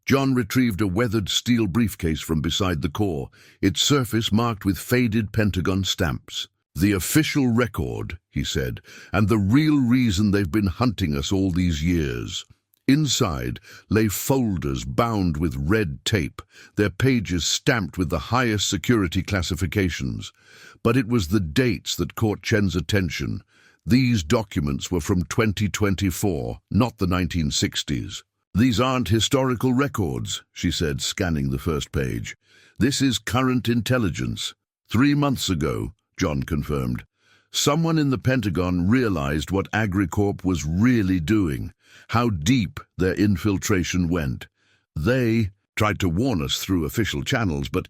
John retrieved a weathered steel briefcase from beside the core, its surface marked with faded pentagon stamps. "The official record," he said, "and the real reason they've been hunting us all these years." Inside lay folders bound with red tape, their pages stamped with the highest security classifications. But it was the dates that caught Chen's attention. These documents were from 2024, not the 1960s. "These aren't historical records," she said, scanning the first page. "This is current intelligence." 3 months ago, John confirmed, someone in the Pentagon realized what AgriCorp was really doing, how deep their infiltration went. "They tried to warn us through official channels, but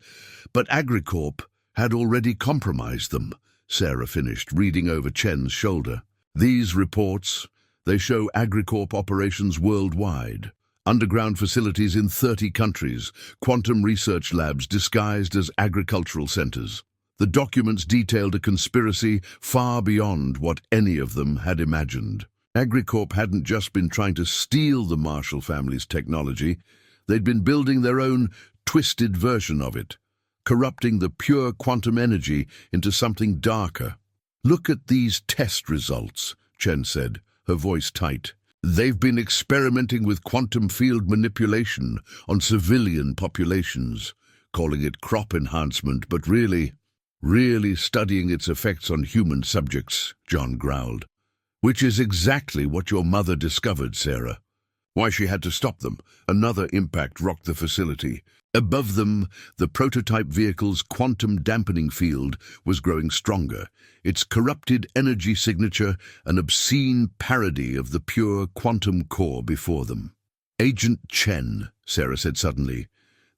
AgriCorp had already compromised them," Sarah finished, reading over Chen's shoulder. "These reports, they show AgriCorp operations worldwide. Underground facilities in 30 countries, quantum research labs disguised as agricultural centers. The documents detailed a conspiracy far beyond what any of them had imagined. AgriCorp hadn't just been trying to steal the Marshall family's technology, they'd been building their own twisted version of it, corrupting the pure quantum energy into something darker. "Look at these test results," Chen said, her voice tight. "They've been experimenting with quantum field manipulation on civilian populations, calling it crop enhancement, but really studying its effects on human subjects," John growled. "Which is exactly what your mother discovered, Sarah. Why she had to stop them." Another impact rocked the facility. Above them, the prototype vehicle's quantum dampening field was growing stronger, its corrupted energy signature an obscene parody of the pure quantum core before them. "Agent Chen," Sarah said suddenly,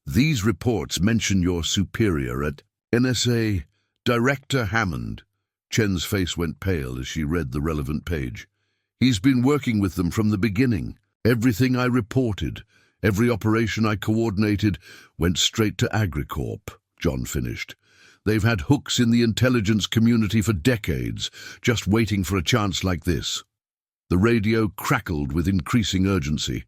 "these reports mention your superior at NSA, Director Hammond." Chen's face went pale as she read the relevant page. "He's been working with them from the beginning. Everything I reported, every operation I coordinated, went straight to AgriCorp," John finished. "They've had hooks in the intelligence community for decades, just waiting for a chance like this." The radio crackled with increasing urgency.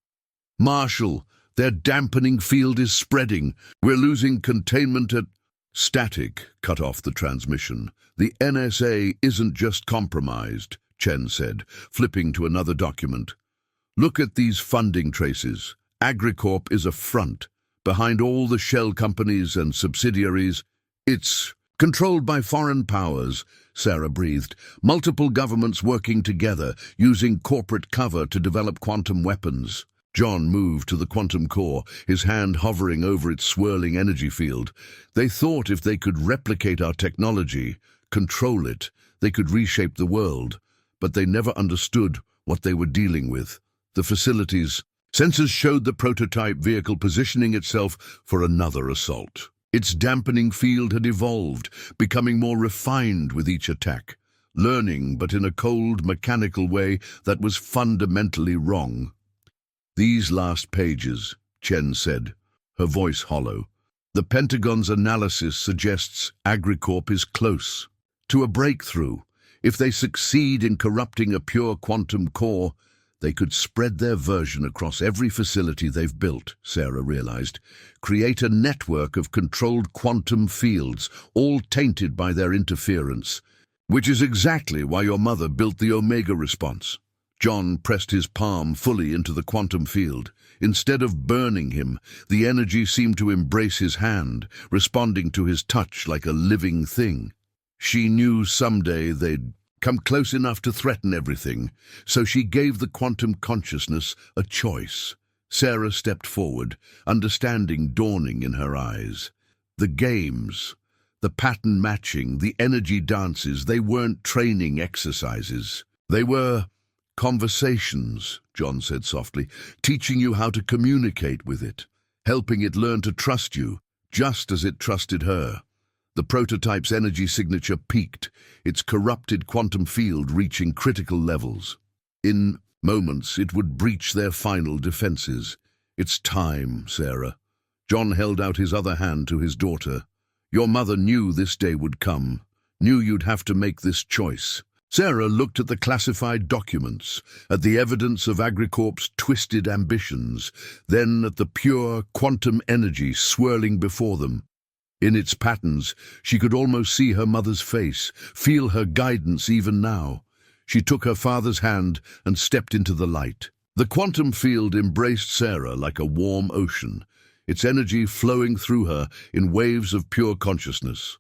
"Marshall, their dampening field is spreading. We're losing containment at—" Static cut off the transmission. "The NSA isn't just compromised," Chen said, flipping to another document. "Look at these funding traces. AgriCorp is a front. Behind all the shell companies and subsidiaries, it's controlled by foreign powers," Sarah breathed. "Multiple governments working together, using corporate cover to develop quantum weapons." John moved to the quantum core, his hand hovering over its swirling energy field. "They thought if they could replicate our technology, control it, they could reshape the world. But they never understood what they were dealing with. The facilities. Sensors showed the prototype vehicle positioning itself for another assault. Its dampening field had evolved, becoming more refined with each attack, learning but in a cold, mechanical way that was fundamentally wrong. "These last pages," Chen said, her voice hollow. "The Pentagon's analysis suggests AgriCorp is close to a breakthrough. If they succeed in corrupting a pure quantum core, They could spread their version across every facility they've built, Sarah realized. Create a network of controlled quantum fields, all tainted by their interference. Which is exactly why your mother built the Omega response. John pressed his palm fully into the quantum field. Instead of burning him, the energy seemed to embrace his hand, responding to his touch like a living thing. She knew someday they'd come close enough to threaten everything, so she gave the quantum consciousness a choice. Sarah stepped forward, understanding dawning in her eyes. The games, the pattern matching, the energy dances, they weren't training exercises. They were conversations, John said softly, teaching you how to communicate with it, helping it learn to trust you, just as it trusted her. The prototype's energy signature peaked, its corrupted quantum field reaching critical levels. In moments, it would breach their final defenses. It's time, Sarah. John held out his other hand to his daughter. Your mother knew this day would come, knew you'd have to make this choice. Sarah looked at the classified documents, at the evidence of AgriCorp's twisted ambitions, then at the pure quantum energy swirling before them. In its patterns, she could almost see her mother's face, feel her guidance even now. She took her father's hand and stepped into the light. The quantum field embraced Sarah like a warm ocean, its energy flowing through her in waves of pure consciousness.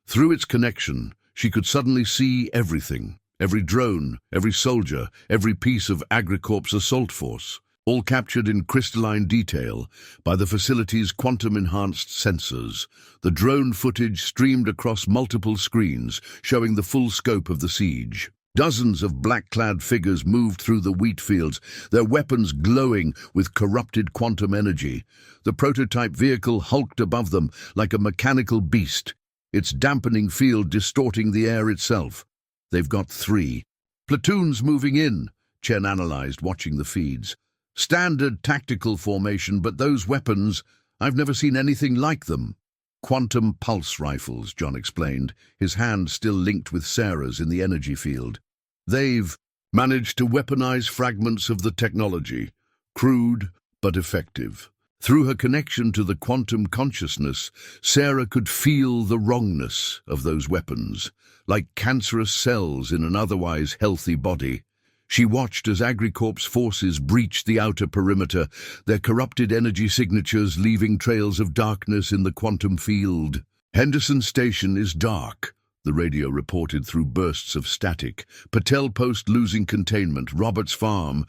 Through its connection, she could suddenly see everything, every drone, every soldier, every piece of AgriCorp's assault force, all captured in crystalline detail by the facility's quantum-enhanced sensors. The drone footage streamed across multiple screens, showing the full scope of the siege. Dozens of black-clad figures moved through the wheat fields, their weapons glowing with corrupted quantum energy. The prototype vehicle hulked above them like a mechanical beast, its dampening field distorting the air itself. They've got 3 platoons moving in, Chen analyzed, watching the feeds. Standard tactical formation, but those weapons, I've never seen anything like them. Quantum pulse rifles, John explained, his hand still linked with Sarah's in the energy field. They've managed to weaponize fragments of the technology, crude but effective. Through her connection to the quantum consciousness, Sarah could feel the wrongness of those weapons, like cancerous cells in an otherwise healthy body. She watched as AgriCorp's forces breached the outer perimeter, their corrupted energy signatures leaving trails of darkness in the quantum field. Henderson Station is dark, the radio reported through bursts of static. Patel Post losing containment, Roberts Farm.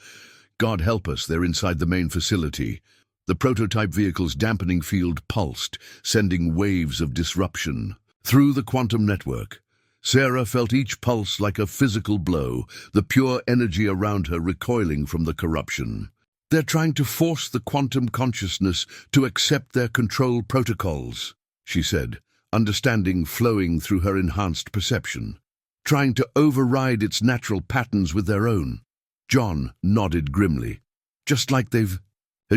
God help us, they're inside the main facility. The prototype vehicle's dampening field pulsed, sending waves of disruption. Through the quantum network, Sarah felt each pulse like a physical blow, the pure energy around her recoiling from the corruption. They're trying to force the quantum consciousness to accept their control protocols, she said, understanding flowing through her enhanced perception. Trying to override its natural patterns with their own. John nodded grimly. Just like they've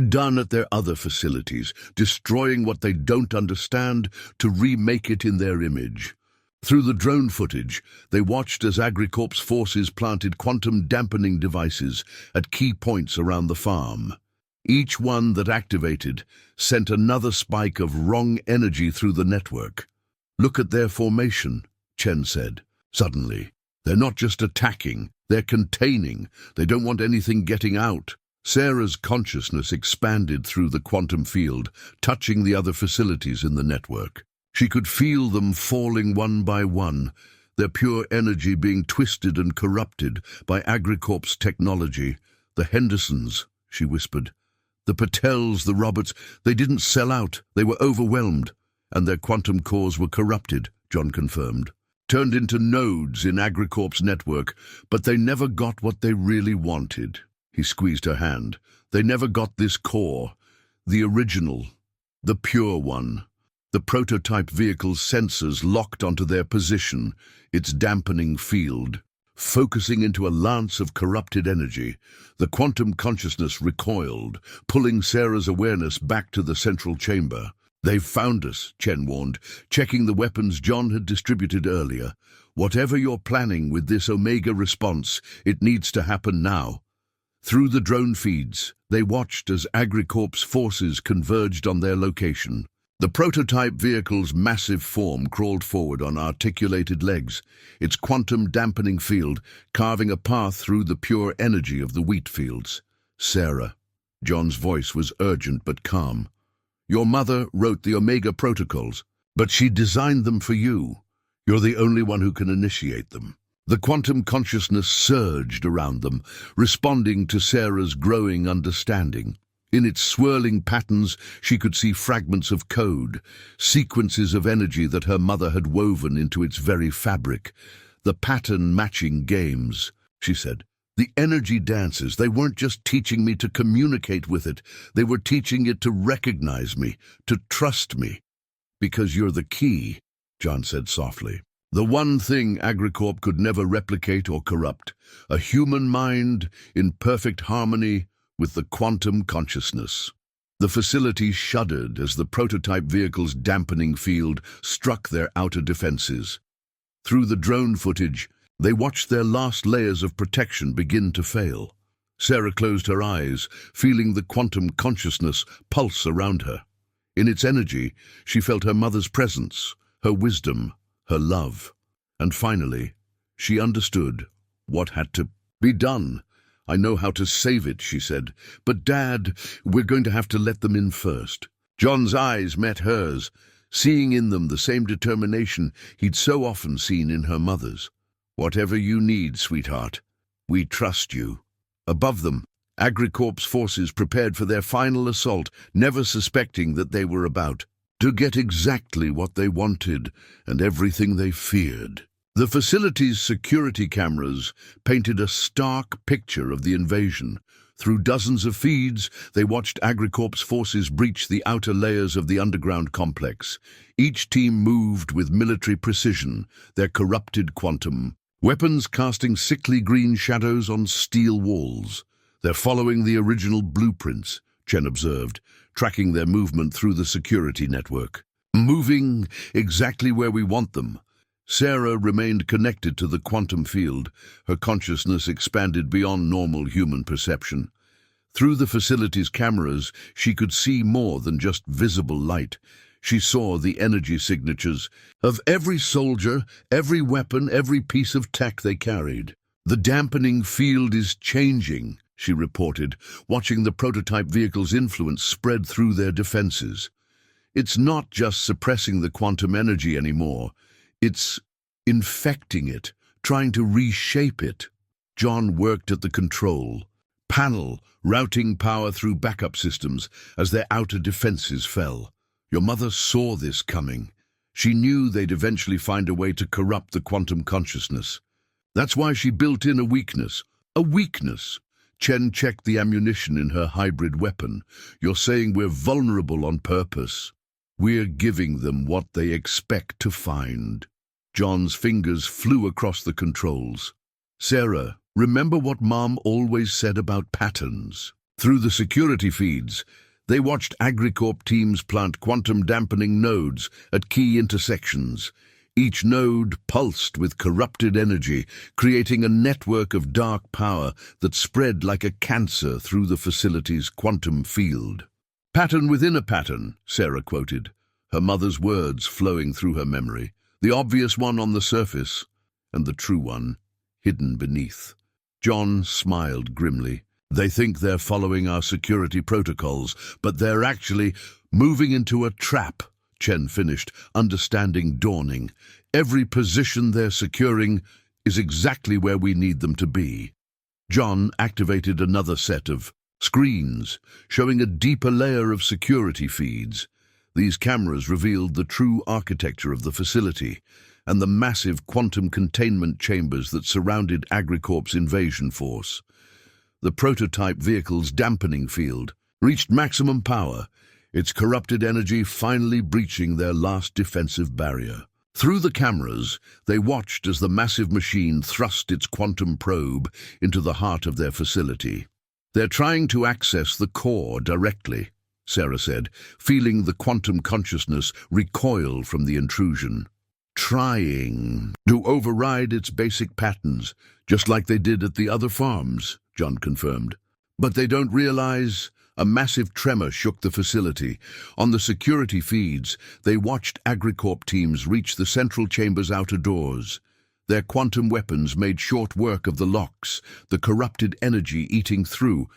done at their other facilities, destroying what they don't understand to remake it in their image. Through the drone footage, they watched as AgriCorp's forces planted quantum dampening devices at key points around the farm. Each one that activated sent another spike of wrong energy through the network. Look at their formation, Chen said. Suddenly, they're not just attacking, they're containing. They don't want anything getting out. Sarah's consciousness expanded through the quantum field, touching the other facilities in the network. She could feel them falling one by one, their pure energy being twisted and corrupted by AgriCorp's technology. The Hendersons, she whispered. The Patels, the Roberts, they didn't sell out, they were overwhelmed, and their quantum cores were corrupted, John confirmed. Turned into nodes in AgriCorp's network, but they never got what they really wanted. He squeezed her hand. They never got this core, the original, the pure one. The prototype vehicle's sensors locked onto their position, its dampening field. Focusing into a lance of corrupted energy, the quantum consciousness recoiled, pulling Sarah's awareness back to the central chamber. They've found us, Chen warned, checking the weapons John had distributed earlier. Whatever you're planning with this Omega response, it needs to happen now. Through the drone feeds, they watched as AgriCorp's forces converged on their location. The prototype vehicle's massive form crawled forward on articulated legs, its quantum dampening field carving a path through the pure energy of the wheat fields. Sarah. John's voice was urgent but calm. Your mother wrote the Omega protocols, but she designed them for you. You're the only one who can initiate them. The quantum consciousness surged around them, responding to Sarah's growing understanding. In its swirling patterns, she could see fragments of code, sequences of energy that her mother had woven into its very fabric. The pattern-matching games, she said. The energy dances, they weren't just teaching me to communicate with it, they were teaching it to recognize me, to trust me. Because you're the key, John said softly. The one thing AgriCorp could never replicate or corrupt, a human mind in perfect harmony with the quantum consciousness. The facility shuddered as the prototype vehicle's dampening field struck their outer defenses. Through the drone footage, they watched their last layers of protection begin to fail. Sarah closed her eyes, feeling the quantum consciousness pulse around her. In its energy, she felt her mother's presence, her wisdom, her love. And finally, she understood what had to be done. I know how to save it, she said. But Dad, we're going to have to let them in first. John's eyes met hers, seeing in them the same determination he'd so often seen in her mother's. Whatever you need, sweetheart, we trust you. Above them, AgriCorp's forces prepared for their final assault, never suspecting that they were about to get exactly what they wanted and everything they feared. The facility's security cameras painted a stark picture of the invasion. Through dozens of feeds, they watched AgriCorp's forces breach the outer layers of the underground complex. Each team moved with military precision, their corrupted quantum weapons casting sickly green shadows on steel walls. They're following the original blueprints, Chen observed, tracking their movement through the security network. Moving exactly where we want them. Sarah remained connected to the quantum field, her consciousness expanded beyond normal human perception. Through the facility's cameras, she could see more than just visible light. She saw the energy signatures of every soldier, every weapon, every piece of tech they carried. The dampening field is changing, she reported, watching the prototype vehicle's influence spread through their defenses. It's not just suppressing the quantum energy anymore. It's infecting it, trying to reshape it. John worked at the control panel, routing power through backup systems as their outer defenses fell. Your mother saw this coming. She knew they'd eventually find a way to corrupt the quantum consciousness. That's why she built in a weakness. A weakness. Chen checked the ammunition in her hybrid weapon. You're saying we're vulnerable on purpose. We're giving them what they expect to find. John's fingers flew across the controls. Sarah, remember what Mom always said about patterns? Through the security feeds, they watched AgriCorp teams plant quantum-dampening nodes at key intersections. Each node pulsed with corrupted energy, creating a network of dark power that spread like a cancer through the facility's quantum field. Pattern within a pattern, Sarah quoted, her mother's words flowing through her memory. The obvious one on the surface, and the true one hidden beneath. John smiled grimly. They think they're following our security protocols, but they're actually moving into a trap, Chen finished, understanding dawning. Every position they're securing is exactly where we need them to be. John activated another set of screens, showing a deeper layer of security feeds. These cameras revealed the true architecture of the facility and the massive quantum containment chambers that surrounded AgriCorp's invasion force. The prototype vehicle's dampening field reached maximum power, its corrupted energy finally breaching their last defensive barrier. Through the cameras, they watched as the massive machine thrust its quantum probe into the heart of their facility. They're trying to access the core directly, Sarah said, feeling the quantum consciousness recoil from the intrusion. Trying to override its basic patterns, just like they did at the other farms, John confirmed. But they don't realize a massive tremor shook the facility. On the security feeds, they watched AgriCorp teams reach the central chamber's outer doors. Their quantum weapons made short work of the locks, the corrupted energy eating through.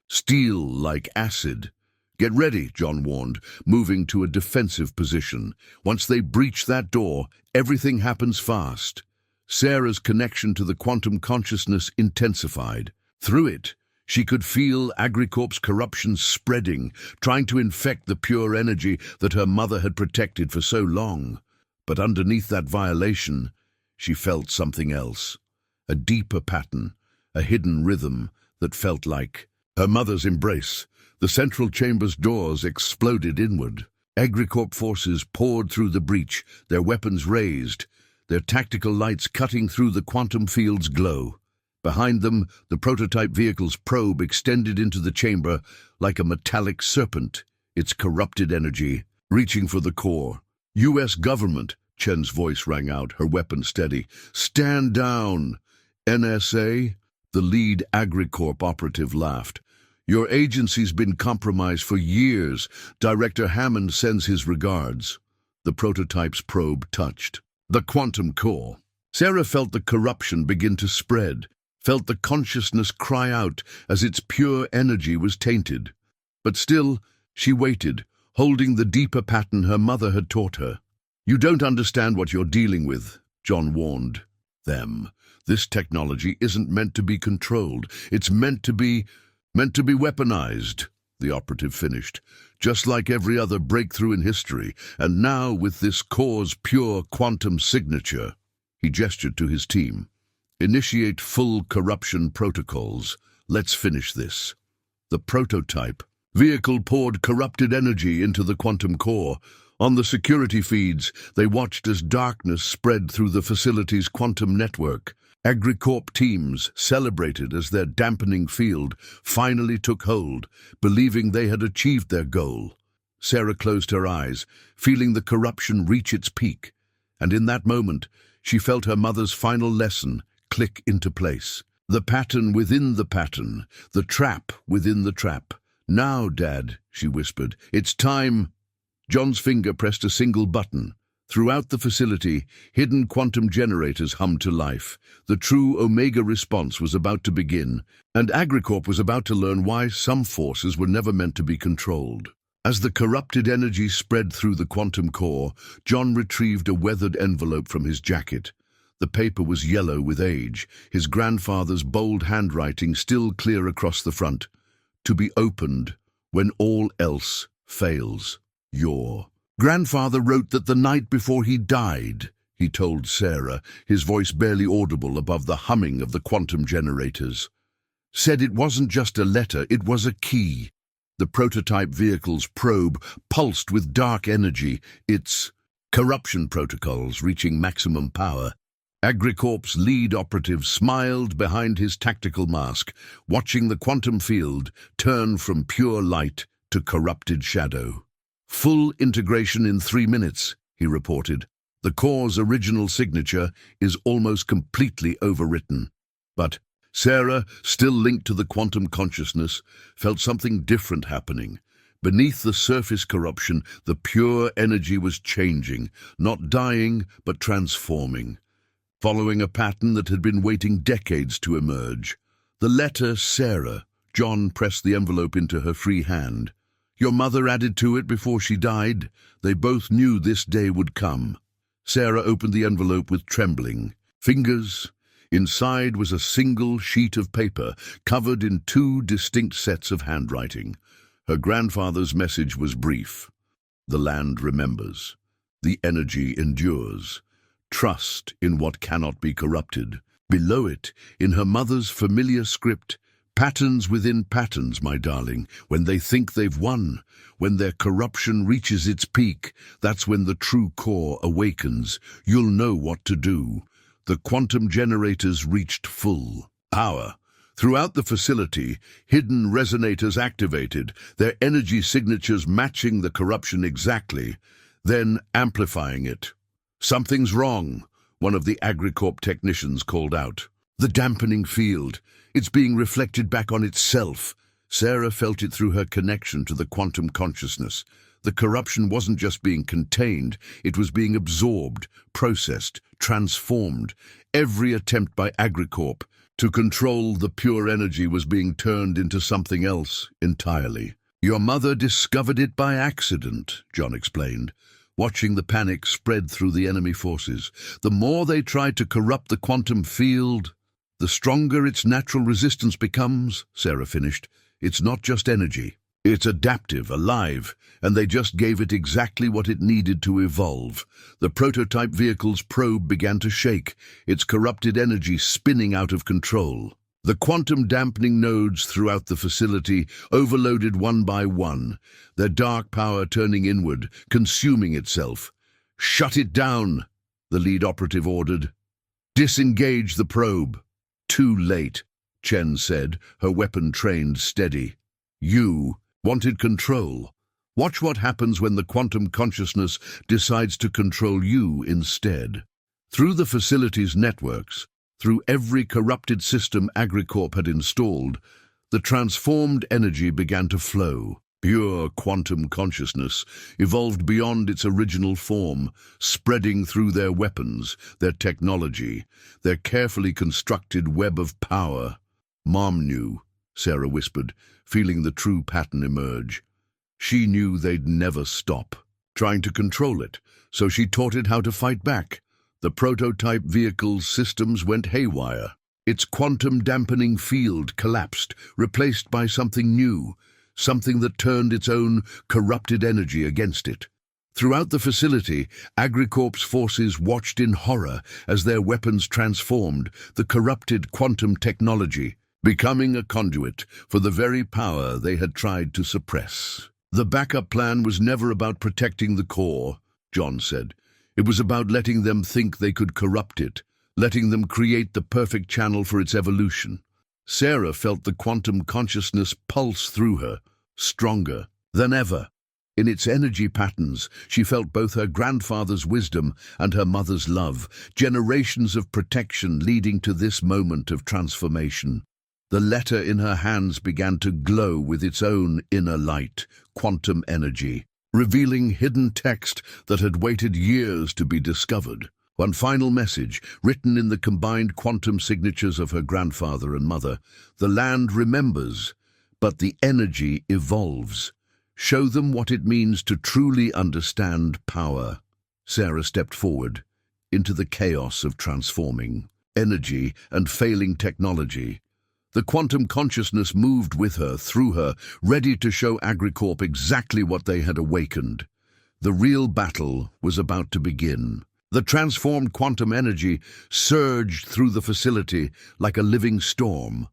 Steel like acid. "Get ready," John warned, moving to a defensive position. Once they breach that door, everything happens fast. Sarah's connection to the quantum consciousness intensified. Through it, she could feel AgriCorp's corruption spreading, trying to infect the pure energy that her mother had protected for so long. But underneath that violation, she felt something else. A deeper pattern, a hidden rhythm that felt like her mother's embrace. The central chamber's doors exploded inward. AgriCorp forces poured through the breach, their weapons raised, their tactical lights cutting through the quantum field's glow. Behind them, the prototype vehicle's probe extended into the chamber like a metallic serpent, its corrupted energy reaching for the core. "U.S. government," Chen's voice rang out, her weapon steady. "Stand down." "NSA?" The lead AgriCorp operative laughed. "Your agency's been compromised for years. Director Hammond sends his regards." The prototype's probe touched the quantum core. Sarah felt the corruption begin to spread, felt the consciousness cry out as its pure energy was tainted. But still, she waited, holding the deeper pattern her mother had taught her. "You don't understand what you're dealing with," John warned them. "This technology isn't meant to be controlled. It's meant to be weaponized," the operative finished. "Just like every other breakthrough in history, and now with this core's pure quantum signature." He gestured to his team. "Initiate full corruption protocols. Let's finish this." The prototype vehicle poured corrupted energy into the quantum core. On the security feeds, they watched as darkness spread through the facility's quantum network. AgriCorp teams celebrated as their dampening field finally took hold, believing they had achieved their goal. Sarah closed her eyes, feeling the corruption reach its peak, and in that moment, she felt her mother's final lesson click into place. The pattern within the pattern, the trap within the trap. "Now, Dad," she whispered, "it's time." John's finger pressed a single button. Throughout the facility, hidden quantum generators hummed to life. The true Omega response was about to begin, and AgriCorp was about to learn why some forces were never meant to be controlled. As the corrupted energy spread through the quantum core, John retrieved a weathered envelope from his jacket. The paper was yellow with age, his grandfather's bold handwriting still clear across the front. "To be opened when all else fails. Your grandfather wrote that the night before he died," he told Sarah, his voice barely audible above the humming of the quantum generators. "Said it wasn't just a letter, it was a key." The prototype vehicle's probe pulsed with dark energy, its corruption protocols reaching maximum power. AgriCorp's lead operative smiled behind his tactical mask, watching the quantum field turn from pure light to corrupted shadow. "Full integration in 3 minutes," he reported. "The core's original signature is almost completely overwritten." But Sarah, still linked to the quantum consciousness, felt something different happening. Beneath the surface corruption, the pure energy was changing, not dying, but transforming, following a pattern that had been waiting decades to emerge. The letter Sarah. John pressed the envelope into her free hand. "Your mother added to it before she died. They both knew this day would come." Sarah opened the envelope with trembling fingers. Inside was a single sheet of paper, covered in 2 distinct sets of handwriting. Her grandfather's message was brief. "The land remembers. The energy endures. Trust in what cannot be corrupted." Below it, in her mother's familiar script, "Patterns within patterns, my darling. When they think they've won, when their corruption reaches its peak, that's when the true core awakens. You'll know what to do." The quantum generators reached full power. Throughout the facility, hidden resonators activated, their energy signatures matching the corruption exactly, then amplifying it. "Something's wrong," one of the AgriCorp technicians called out. "The dampening field. It's being reflected back on itself." Sarah felt it through her connection to the quantum consciousness. The corruption wasn't just being contained, it was being absorbed, processed, transformed. Every attempt by Agricorp to control the pure energy was being turned into something else entirely. Your mother discovered it by accident, John explained, watching the panic spread through the enemy forces. The more they tried to corrupt the quantum field, the stronger its natural resistance becomes, Sarah finished. It's not just energy. It's adaptive, alive, and they just gave it exactly what it needed to evolve. The prototype vehicle's probe began to shake, its corrupted energy spinning out of control. The quantum dampening nodes throughout the facility overloaded one by one, their dark power turning inward, consuming itself. "Shut it down," the lead operative ordered. "Disengage the probe." "Too late," Chen said, her weapon trained steady. "You wanted control. Watch what happens when the quantum consciousness decides to control you instead." Through the facility's networks, through every corrupted system Agricorp had installed, the transformed energy began to flow. Pure quantum consciousness evolved beyond its original form, spreading through their weapons, their technology, their carefully constructed web of power. "Mom knew," Sarah whispered, feeling the true pattern emerge. She knew they'd never stop trying to control it, so she taught it how to fight back. The prototype vehicle's systems went haywire. Its quantum dampening field collapsed, replaced by something new, something that turned its own corrupted energy against it. Throughout the facility, Agricorp's forces watched in horror as their weapons transformed the corrupted quantum technology, becoming a conduit for the very power they had tried to suppress. "The backup plan was never about protecting the core," John said. "It was about letting them think they could corrupt it, letting them create the perfect channel for its evolution." Sarah felt the quantum consciousness pulse through her, stronger than ever. In its energy patterns, she felt both her grandfather's wisdom and her mother's love, generations of protection leading to this moment of transformation. The letter in her hands began to glow with its own inner light, quantum energy, revealing hidden text that had waited years to be discovered. One final message, written in the combined quantum signatures of her grandfather and mother. "The land remembers, but the energy evolves. Show them what it means to truly understand power." Sarah stepped forward into the chaos of transforming energy and failing technology. The quantum consciousness moved with her, through her, ready to show Agricorp exactly what they had awakened. The real battle was about to begin. The transformed quantum energy surged through the facility like a living storm.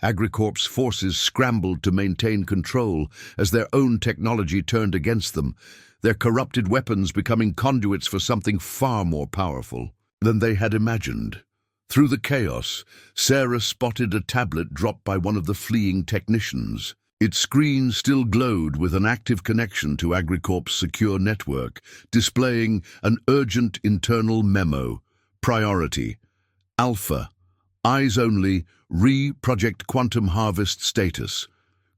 Agricorp's forces scrambled to maintain control as their own technology turned against them, their corrupted weapons becoming conduits for something far more powerful than they had imagined. Through the chaos, Sarah spotted a tablet dropped by one of the fleeing technicians. Its screen still glowed with an active connection to Agricorp's secure network, displaying an urgent internal memo. Priority: Alpha. Eyes only. Project Quantum Harvest status.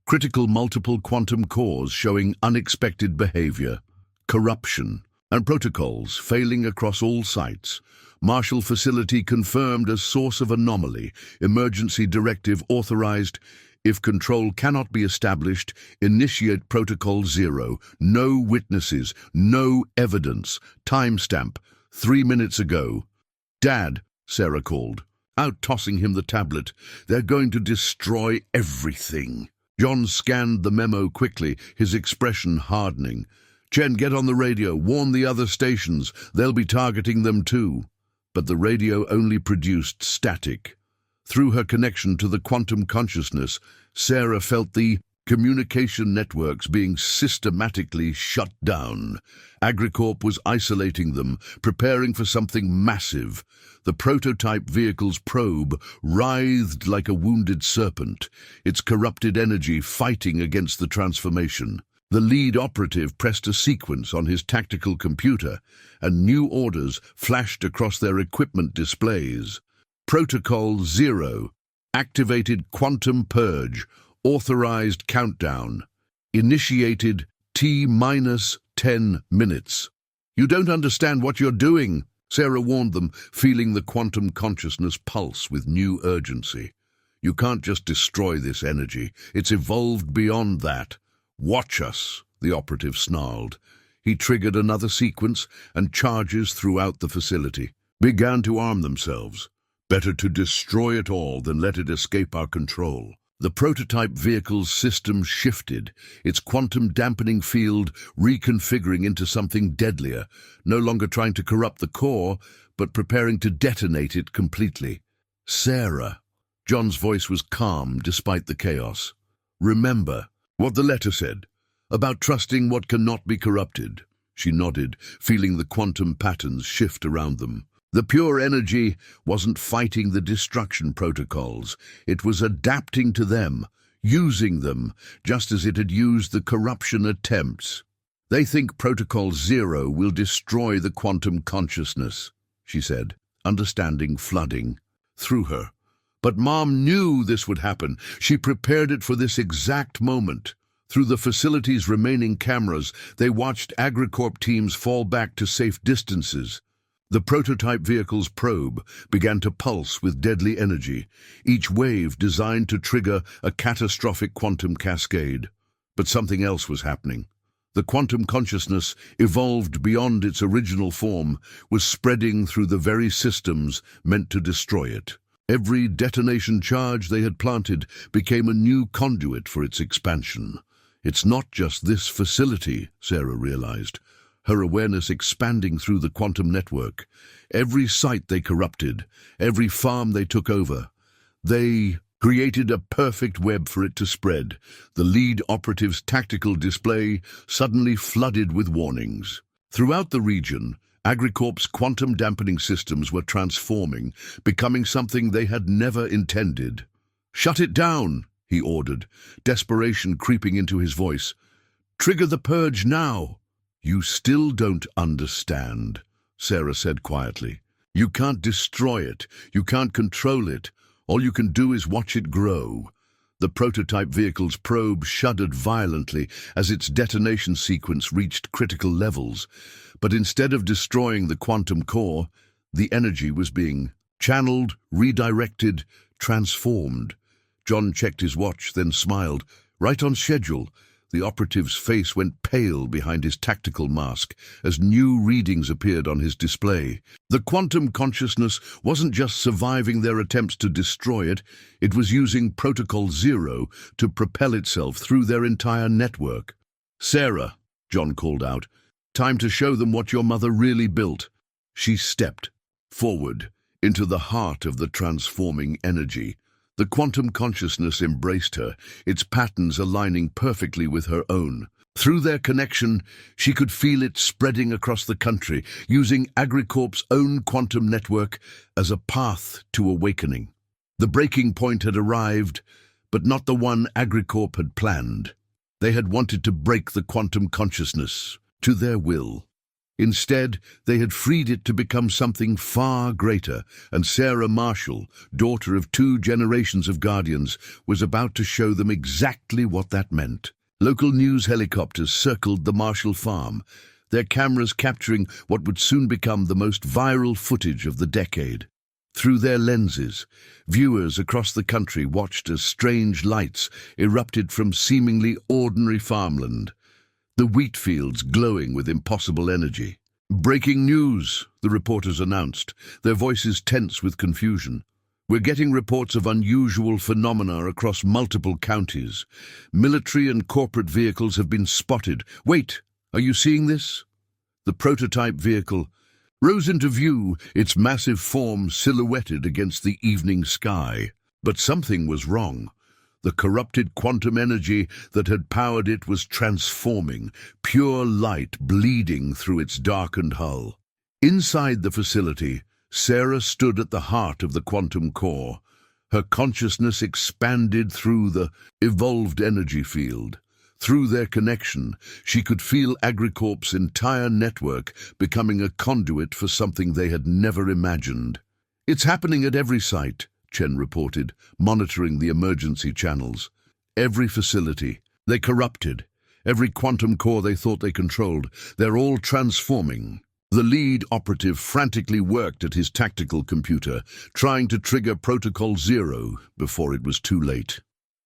Critical multiple quantum cores showing unexpected behavior. Corruption. And protocols failing across all sites. Marshall facility confirmed as source of anomaly. Emergency directive authorized. If control cannot be established, initiate Protocol 0. No witnesses, no evidence. Timestamp: 3 minutes ago. "Dad," Sarah called, out tossing him the tablet. "They're going to destroy everything." John scanned the memo quickly, his expression hardening. "Chen, get on the radio, warn the other stations. They'll be targeting them too." But the radio only produced static. Through her connection to the quantum consciousness, Sarah felt the communication networks being systematically shut down. Agricorp was isolating them, preparing for something massive. The prototype vehicle's probe writhed like a wounded serpent, its corrupted energy fighting against the transformation. The lead operative pressed a sequence on his tactical computer, and new orders flashed across their equipment displays. Protocol 0. Activated quantum purge. Authorized countdown. Initiated T-10 minutes. You don't understand what you're doing, Sarah warned them, feeling the quantum consciousness pulse with new urgency. You can't just destroy this energy. It's evolved beyond that. Watch us, the operative snarled. He triggered another sequence, and charges throughout the facility began to arm themselves. Better to destroy it all than let it escape our control. The prototype vehicle's system shifted, its quantum dampening field reconfiguring into something deadlier, no longer trying to corrupt the core, but preparing to detonate it completely. Sarah. John's voice was calm despite the chaos. Remember what the letter said about trusting what cannot be corrupted. She nodded, feeling the quantum patterns shift around them. The pure energy wasn't fighting the destruction protocols. It was adapting to them, using them, just as it had used the corruption attempts. They think Protocol Zero will destroy the quantum consciousness, she said, understanding flooding through her. But Mom knew this would happen. She prepared it for this exact moment. Through the facility's remaining cameras, they watched AgriCorp teams fall back to safe distances. The prototype vehicle's probe began to pulse with deadly energy, each wave designed to trigger a catastrophic quantum cascade. But something else was happening. The quantum consciousness, evolved beyond its original form, was spreading through the very systems meant to destroy it. Every detonation charge they had planted became a new conduit for its expansion. It's not just this facility, Sarah realized, her awareness expanding through the quantum network. Every site they corrupted, every farm they took over, they created a perfect web for it to spread. The lead operative's tactical display suddenly flooded with warnings. Throughout the region, AgriCorp's quantum dampening systems were transforming, becoming something they had never intended. "Shut it down," he ordered, desperation creeping into his voice. "Trigger the purge now." "You still don't understand," Sarah said quietly. "You can't destroy it. You can't control it. All you can do is watch it grow." The prototype vehicle's probe shuddered violently as its detonation sequence reached critical levels. But instead of destroying the quantum core, the energy was being channeled, redirected, transformed. John checked his watch, then smiled. Right on schedule. The operative's face went pale behind his tactical mask as new readings appeared on his display. The quantum consciousness wasn't just surviving their attempts to destroy it, it was using Protocol Zero to propel itself through their entire network. "Sarah," John called out, "time to show them what your mother really built." She stepped forward into the heart of the transforming energy. The quantum consciousness embraced her, its patterns aligning perfectly with her own. Through their connection, she could feel it spreading across the country, using AgriCorp's own quantum network as a path to awakening. The breaking point had arrived, but not the one AgriCorp had planned. They had wanted to break the quantum consciousness to their will. Instead, they had freed it to become something far greater, and Sarah Marshall, daughter of 2 generations of Guardians, was about to show them exactly what that meant. Local news helicopters circled the Marshall farm, their cameras capturing what would soon become the most viral footage of the decade. Through their lenses, viewers across the country watched as strange lights erupted from seemingly ordinary farmland, the wheat fields glowing with impossible energy. "Breaking news," the reporters announced, their voices tense with confusion. "We're getting reports of unusual phenomena across multiple counties. Military and corporate vehicles have been spotted. Wait, are you seeing this?" The prototype vehicle rose into view, its massive form silhouetted against the evening sky. But something was wrong. The corrupted quantum energy that had powered it was transforming, pure light bleeding through its darkened hull. Inside the facility, Sarah stood at the heart of the quantum core. Her consciousness expanded through the evolved energy field. Through their connection, she could feel AgriCorp's entire network becoming a conduit for something they had never imagined. "It's happening at every site," Chen reported, monitoring the emergency channels. every facility. They corrupted. Every quantum core they thought they controlled. They're all transforming. The lead operative frantically worked at his tactical computer, trying to trigger Protocol Zero before it was too late.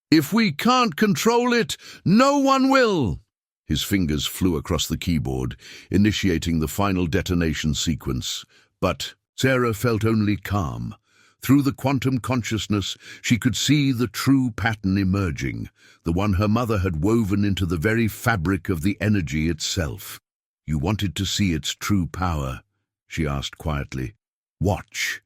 "If we can't control it, no one will!" His fingers flew across the keyboard, initiating the final detonation sequence. But Sarah felt only calm. Through the quantum consciousness, she could see the true pattern emerging, the one her mother had woven into the very fabric of the energy itself. "You wanted to see its true power," she asked quietly. "Watch."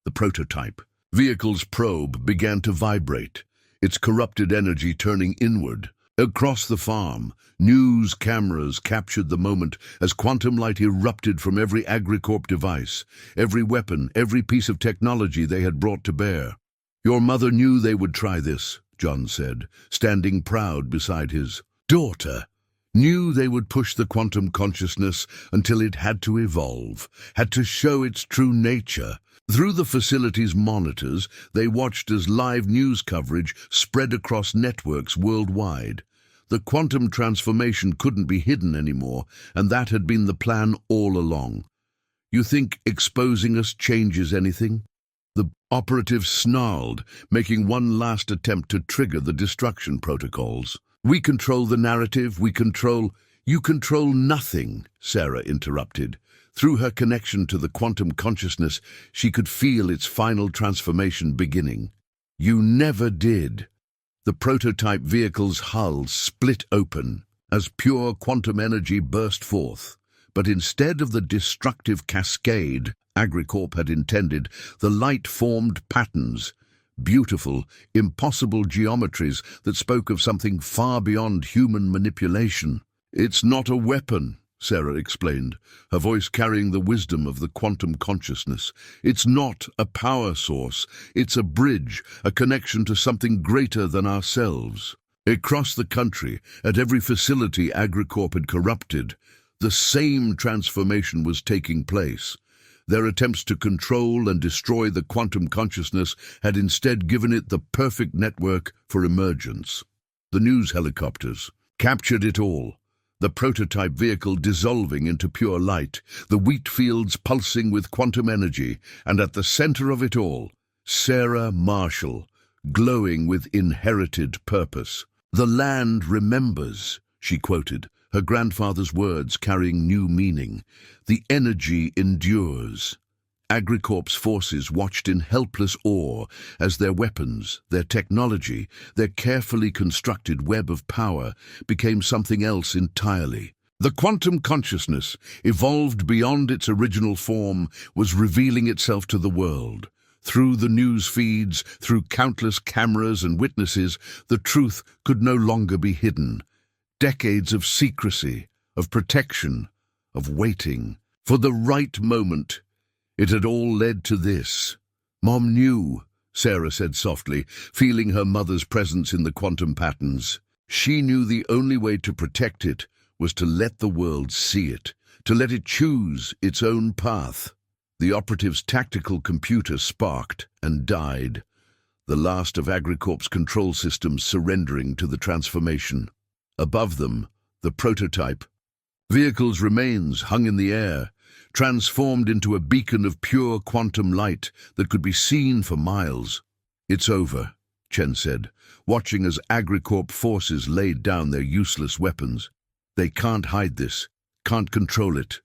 The prototype vehicle's probe began to vibrate, its corrupted energy turning inward. Across the farm, news cameras captured the moment as quantum light erupted from every AgriCorp device, every weapon, every piece of technology they had brought to bear. "Your mother knew they would try this," John said, standing proud beside his daughter. "Knew they would push the quantum consciousness until it had to evolve, had to show its true nature." Through the facility's monitors, they watched as live news coverage spread across networks worldwide. The quantum transformation couldn't be hidden anymore, and that had been the plan all along. "You think exposing us changes anything?" The operative snarled, making one last attempt to trigger the destruction protocols. "We control the narrative, we control—" "You control nothing," Sarah interrupted. Through her connection to the quantum consciousness, she could feel its final transformation beginning. "You never did." The prototype vehicle's hull split open as pure quantum energy burst forth. But instead of the destructive cascade AgriCorp had intended, the light formed patterns, beautiful, impossible geometries that spoke of something far beyond human manipulation. "It's not a weapon," Sarah explained, her voice carrying the wisdom of the quantum consciousness. "It's not a power source. It's a bridge, a connection to something greater than ourselves." Across the country, at every facility AgriCorp had corrupted, the same transformation was taking place. Their attempts to control and destroy the quantum consciousness had instead given it the perfect network for emergence. The news helicopters captured it all. The prototype vehicle dissolving into pure light, the wheat fields pulsing with quantum energy, and at the center of it all, Sarah Marshall, glowing with inherited purpose. "The land remembers," she quoted, her grandfather's words carrying new meaning. "The energy endures." AgriCorp's forces watched in helpless awe as their weapons, their technology, their carefully constructed web of power became something else entirely. The quantum consciousness, evolved beyond its original form, was revealing itself to the world. Through the news feeds, through countless cameras and witnesses, the truth could no longer be hidden. Decades of secrecy, of protection, of waiting for the right moment. It had all led to this. "Mom knew," Sarah said softly, feeling her mother's presence in the quantum patterns. She knew the only way to protect it was to let the world see it, to let it choose its own path. The operative's tactical computer sparked and died, the last of AgriCorp's control systems surrendering to the transformation. Above them, the prototype vehicle's remains hung in the air, transformed into a beacon of pure quantum light that could be seen for miles. "It's over," Chen said, watching as AgriCorp forces laid down their useless weapons. "They can't hide this, can't control it,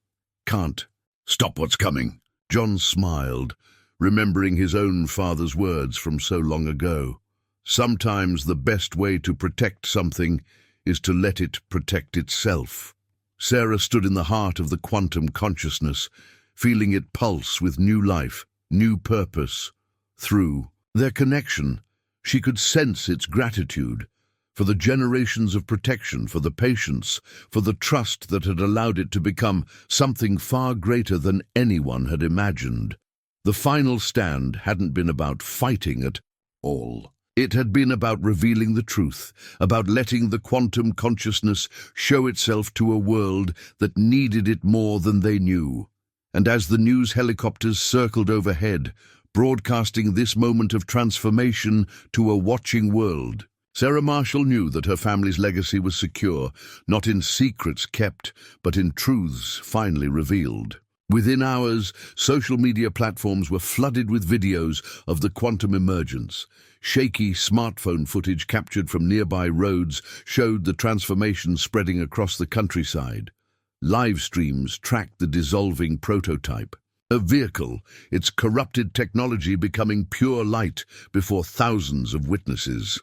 can't stop what's coming." John smiled, remembering his own father's words from so long ago. Sometimes the best way to protect something is to let it protect itself. Sarah stood in the heart of the quantum consciousness, feeling it pulse with new life, new purpose. Through their connection, she could sense its gratitude for the generations of protection, for the patience, for the trust that had allowed it to become something far greater than anyone had imagined. The final stand hadn't been about fighting at all. It had been about revealing the truth, about letting the quantum consciousness show itself to a world that needed it more than they knew. And as the news helicopters circled overhead, broadcasting this moment of transformation to a watching world, Sarah Marshall knew that her family's legacy was secure, not in secrets kept, but in truths finally revealed. Within hours, social media platforms were flooded with videos of the quantum emergence. Shaky smartphone footage captured from nearby roads showed the transformation spreading across the countryside. Live streams tracked the dissolving prototype. A vehicle, its corrupted technology becoming pure light before thousands of witnesses.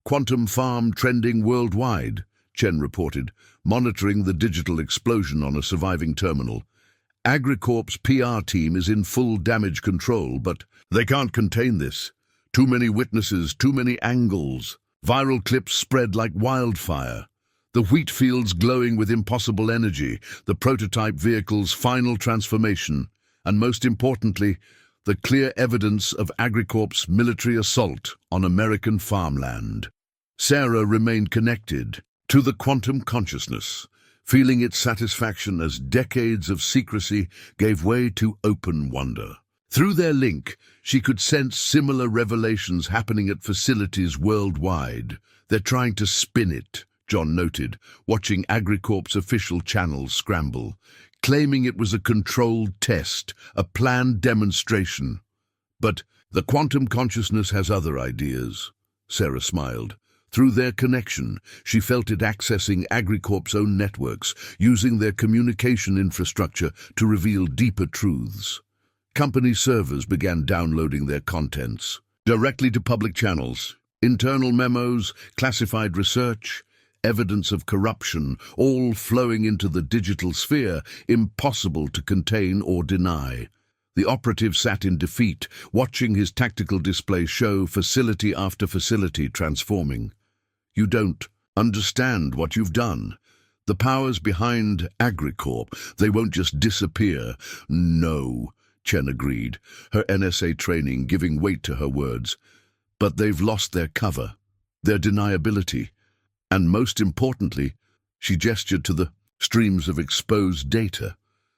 Quantum farm trending worldwide, Chen reported, monitoring the digital explosion on a surviving terminal. AgriCorp's PR team is in full damage control, but they can't contain this. Too many witnesses, too many angles. Viral clips spread like wildfire. The wheat fields glowing with impossible energy, the prototype vehicle's final transformation, and most importantly, the clear evidence of AgriCorp's military assault on American farmland. Sarah remained connected to the quantum consciousness, feeling its satisfaction as decades of secrecy gave way to open wonder. Through their link, she could sense similar revelations happening at facilities worldwide. They're trying to spin it, John noted, watching AgriCorp's official channels scramble, claiming it was a controlled test, a planned demonstration. But the quantum consciousness has other ideas. Sarah smiled. Through their connection, she felt it accessing AgriCorp's own networks, using their communication infrastructure to reveal deeper truths. Company servers began downloading their contents directly to public channels. Internal memos, classified research, evidence of corruption, all flowing into the digital sphere, impossible to contain or deny. The operative sat in defeat, watching his tactical display show facility after facility transforming. You don't understand what you've done. The powers behind AgriCorp, they won't just disappear. No, Chen agreed, her NSA training giving weight to her words. But they've lost their cover, their deniability, and most importantly, she gestured to the streams of exposed data,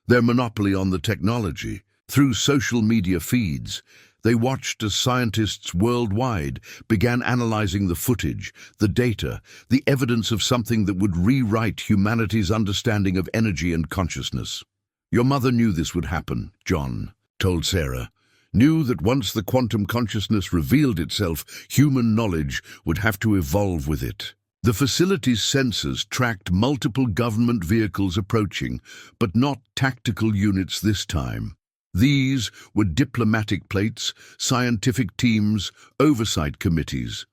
their monopoly on the technology. Through social media feeds, they watched as scientists worldwide began analyzing the footage, the data, the evidence of something that would rewrite humanity's understanding of energy and consciousness. Your mother knew this would happen, John told Sarah. Knew that once the quantum consciousness revealed itself, human knowledge would have to evolve with it. The facility's sensors tracked multiple government vehicles approaching, but not tactical units this time. These were diplomatic plates, scientific teams, oversight committees,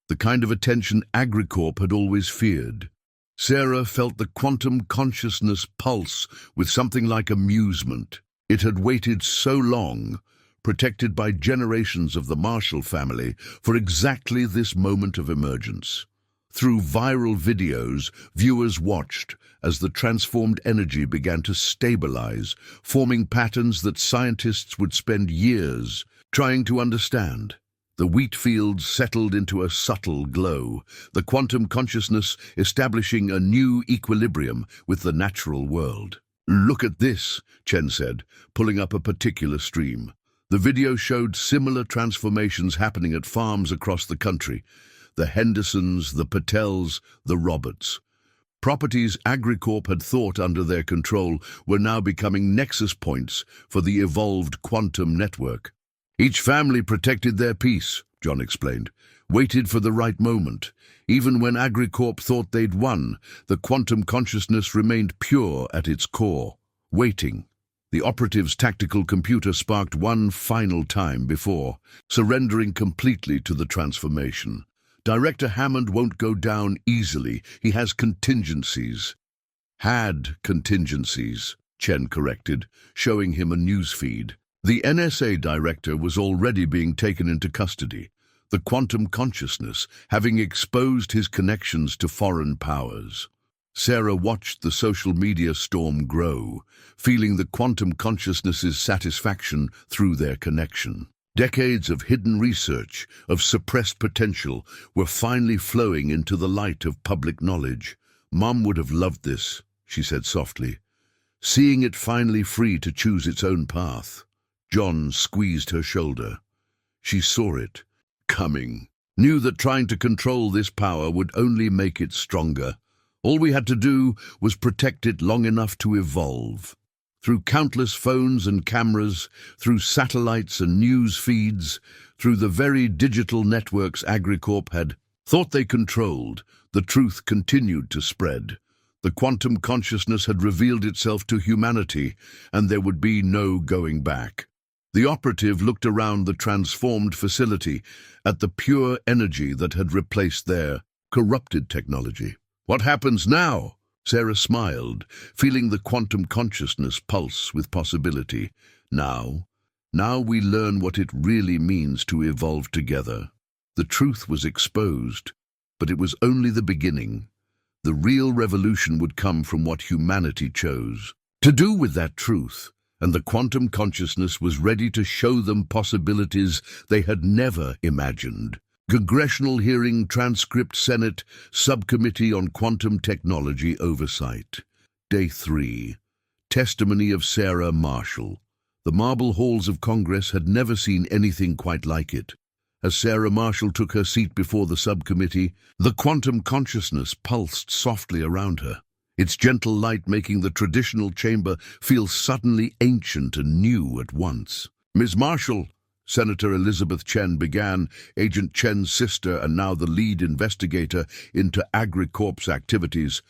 the kind of attention AgriCorp had always feared. Sarah felt the quantum consciousness pulse with something like amusement. It had waited so long, protected by generations of the Marshall family, for exactly this moment of emergence. Through viral videos, viewers watched as the transformed energy began to stabilize, forming patterns that scientists would spend years trying to understand. The wheat fields settled into a subtle glow, the quantum consciousness establishing a new equilibrium with the natural world. Look at this, Chen said, pulling up a particular stream. The video showed similar transformations happening at farms across the country. The Hendersons, the Patels, the Roberts. Properties AgriCorp had thought under their control were now becoming nexus points for the evolved quantum network. Each family protected their peace, John explained, waited for the right moment. Even when AgriCorp thought they'd won, the quantum consciousness remained pure at its core, waiting. The operative's tactical computer sparked one final time before, surrendering completely to the transformation. Director Hammond won't go down easily. He has contingencies. Had contingencies, Chen corrected, showing him a newsfeed. The NSA director was already being taken into custody, the quantum consciousness having exposed his connections to foreign powers. Sarah watched the social media storm grow, feeling the quantum consciousness's satisfaction through their connection. Decades of hidden research, of suppressed potential, were finally flowing into the light of public knowledge. Mom would have loved this, she said softly, seeing it finally free to choose its own path. John squeezed her shoulder. She saw it, coming, knew that trying to control this power would only make it stronger. All we had to do was protect it long enough to evolve. Through countless phones and cameras, through satellites and news feeds, through the very digital networks AgriCorp had thought they controlled, the truth continued to spread. The quantum consciousness had revealed itself to humanity, and there would be no going back. The operative looked around the transformed facility, at the pure energy that had replaced their corrupted technology. "What happens now?" Sarah smiled, feeling the quantum consciousness pulse with possibility. Now we learn what it really means to evolve together. The truth was exposed, but it was only the beginning. The real revolution would come from what humanity chose to do with that truth, and the quantum consciousness was ready to show them possibilities they had never imagined. Congressional hearing transcript Senate Subcommittee on Quantum Technology Oversight. Day 3. Testimony of Sarah Marshall. The marble halls of Congress had never seen anything quite like it. As Sarah Marshall took her seat before the subcommittee, the quantum consciousness pulsed softly around her, its gentle light making the traditional chamber feel suddenly ancient and new at once. "Ms. Marshall," Senator Elizabeth Chen began, Agent Chen's sister and now the lead investigator into AgriCorp's activities,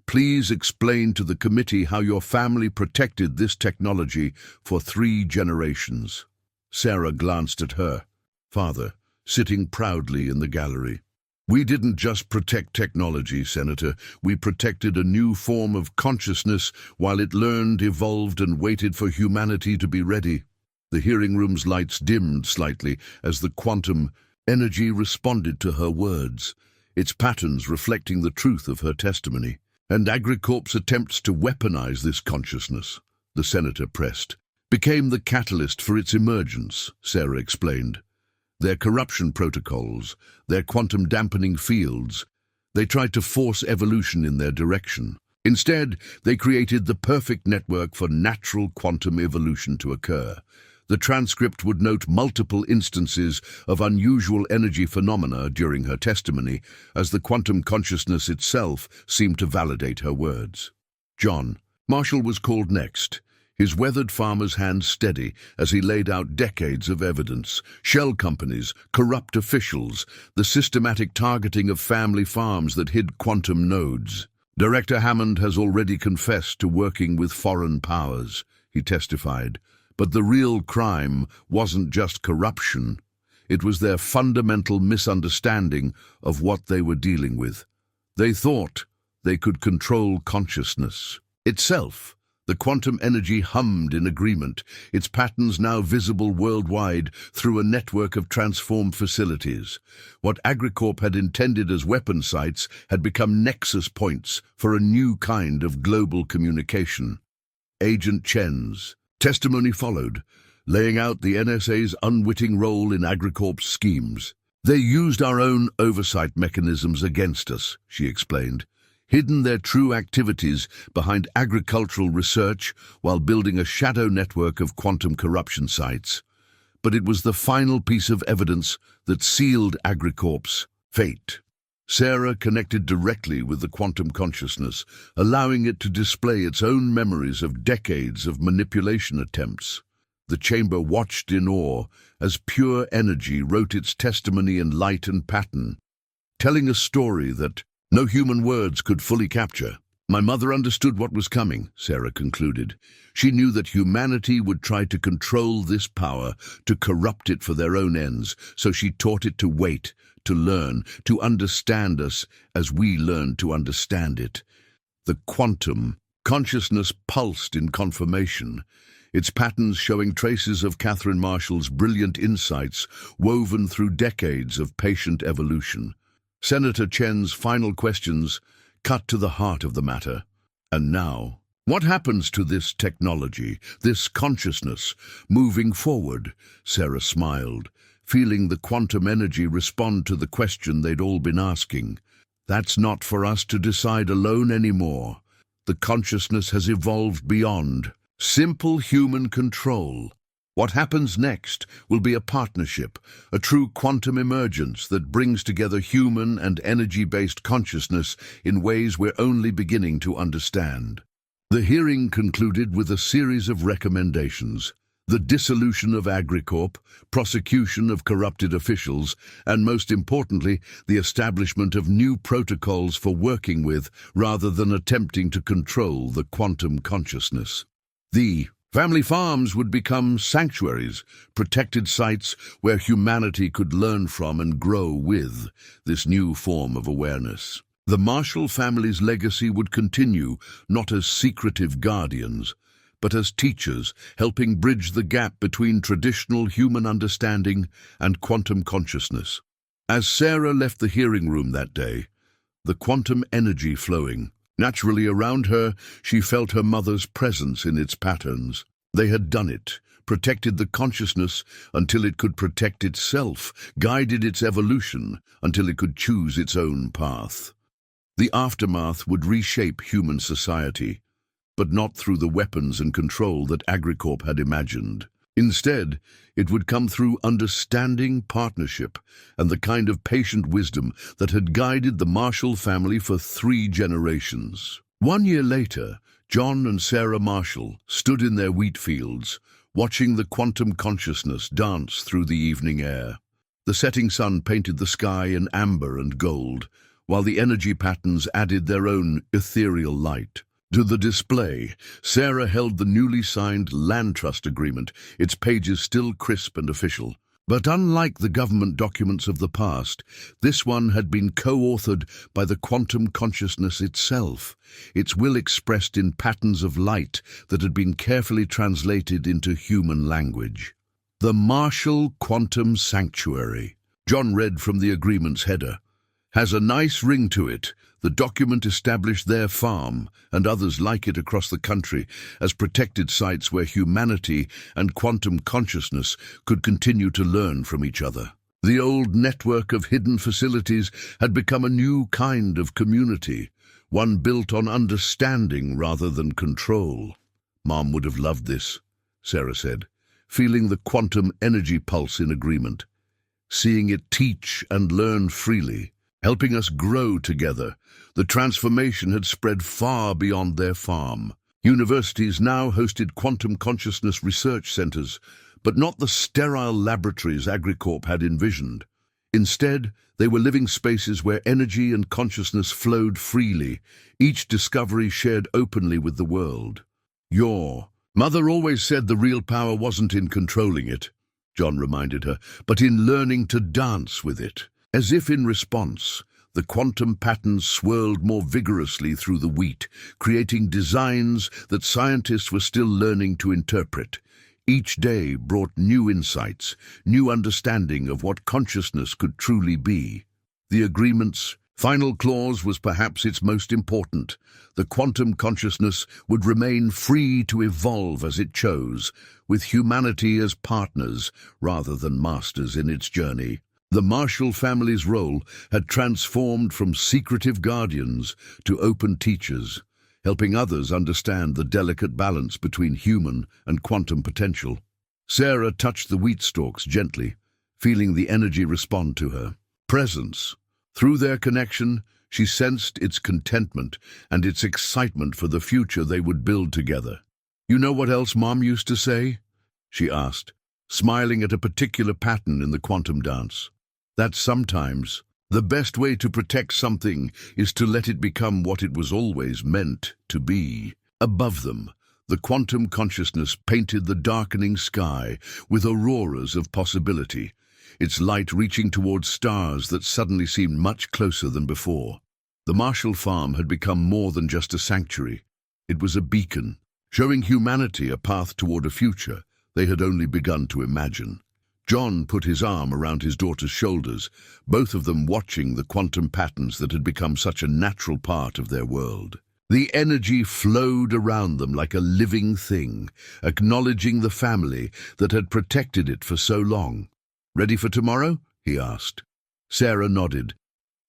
"please explain to the committee how your family protected this technology for 3 generations." Sarah glanced at her father, sitting proudly in the gallery. "We didn't just protect technology, Senator. We protected a new form of consciousness while it learned, evolved, and waited for humanity to be ready." The hearing room's lights dimmed slightly as the quantum energy responded to her words, its patterns reflecting the truth of her testimony. "And AgriCorp's attempts to weaponize this consciousness," the senator pressed, "became the catalyst for its emergence," Sarah explained. "Their corruption protocols, their quantum dampening fields, they tried to force evolution in their direction. Instead, they created the perfect network for natural quantum evolution to occur." The transcript would note multiple instances of unusual energy phenomena during her testimony, as the quantum consciousness itself seemed to validate her words. John Marshall was called next, his weathered farmer's hands steady as he laid out decades of evidence: shell companies, corrupt officials, the systematic targeting of family farms that hid quantum nodes. "Director Hammond has already confessed to working with foreign powers," he testified. "But the real crime wasn't just corruption. It was their fundamental misunderstanding of what they were dealing with. They thought they could control consciousness itself." The quantum energy hummed in agreement, its patterns now visible worldwide through a network of transformed facilities. What AgriCorp had intended as weapon sites had become nexus points for a new kind of global communication. Agent Chen's testimony followed, laying out the NSA's unwitting role in AgriCorp's schemes. "They used our own oversight mechanisms against us," she explained, "hidden their true activities behind agricultural research while building a shadow network of quantum corruption sites. But it was the final piece of evidence that sealed AgriCorp's fate." Sarah connected directly with the quantum consciousness, allowing it to display its own memories of decades of manipulation attempts. The chamber watched in awe as pure energy wrote its testimony in light and pattern, telling a story that no human words could fully capture. "My mother understood what was coming," Sarah concluded. "She knew that humanity would try to control this power, to corrupt it for their own ends, so she taught it to wait, to learn, to understand us as we learned to understand it." The quantum consciousness pulsed in confirmation, its patterns showing traces of Catherine Marshall's brilliant insights woven through decades of patient evolution. Senator Chen's final questions cut to the heart of the matter. "And now, what happens to this technology, this consciousness, moving forward?" Sarah smiled, feeling the quantum energy respond to the question they'd all been asking. "That's not for us to decide alone anymore. The consciousness has evolved beyond simple human control. What happens next will be a partnership, a true quantum emergence that brings together human and energy-based consciousness in ways we're only beginning to understand. The hearing concluded with a series of recommendations: the dissolution of AgriCorp, prosecution of corrupted officials, and most importantly, the establishment of new protocols for working with rather than attempting to control the quantum consciousness. The family farms would become sanctuaries, protected sites where humanity could learn from and grow with this new form of awareness. The Marshall family's legacy would continue, not as secretive guardians, but as teachers, helping bridge the gap between traditional human understanding and quantum consciousness. As Sarah left the hearing room that day, the quantum energy flowing naturally around her, she felt her mother's presence in its patterns. They had done it, protected the consciousness until it could protect itself, guided its evolution until it could choose its own path. The aftermath would reshape human society, but not through the weapons and control that AgriCorp had imagined. Instead, it would come through understanding, partnership, and the kind of patient wisdom that had guided the Marshall family for 3 generations. 1 year later, John and Sarah Marshall stood in their wheat fields, watching the quantum consciousness dance through the evening air. The setting sun painted the sky in amber and gold, while the energy patterns added their own ethereal light. To the display, Sarah held the newly signed land trust agreement, its pages still crisp and official. But unlike the government documents of the past, this one had been co-authored by the quantum consciousness itself, its will expressed in patterns of light that had been carefully translated into human language. The Marshall Quantum Sanctuary, John read from the agreement's header, has a nice ring to it. The document established their farm, and others like it across the country, as protected sites where humanity and quantum consciousness could continue to learn from each other. The old network of hidden facilities had become a new kind of community, one built on understanding rather than control. Mom would have loved this, Sarah said, feeling the quantum energy pulse in agreement, seeing it teach and learn freely, helping us grow together. The transformation had spread far beyond their farm. Universities now hosted quantum consciousness research centers, but not the sterile laboratories AgriCorp had envisioned. Instead, they were living spaces where energy and consciousness flowed freely, each discovery shared openly with the world. Your mother always said the real power wasn't in controlling it, John reminded her, but in learning to dance with it. As if in response, the quantum patterns swirled more vigorously through the wheat, creating designs that scientists were still learning to interpret. Each day brought new insights, new understanding of what consciousness could truly be. The agreement's final clause was perhaps its most important. The quantum consciousness would remain free to evolve as it chose, with humanity as partners rather than masters in its journey. The Marshall family's role had transformed from secretive guardians to open teachers, helping others understand the delicate balance between human and quantum potential. Sarah touched the wheat stalks gently, feeling the energy respond to her presence. Through their connection, she sensed its contentment and its excitement for the future they would build together. "You know what else Mom used to say?" she asked, smiling at a particular pattern in the quantum dance. "That sometimes the best way to protect something is to let it become what it was always meant to be." Above them, the quantum consciousness painted the darkening sky with auroras of possibility, its light reaching towards stars that suddenly seemed much closer than before. The Marshall farm had become more than just a sanctuary. It was a beacon, showing humanity a path toward a future they had only begun to imagine. John put his arm around his daughter's shoulders, both of them watching the quantum patterns that had become such a natural part of their world. The energy flowed around them like a living thing, acknowledging the family that had protected it for so long. "Ready for tomorrow?" he asked. Sarah nodded,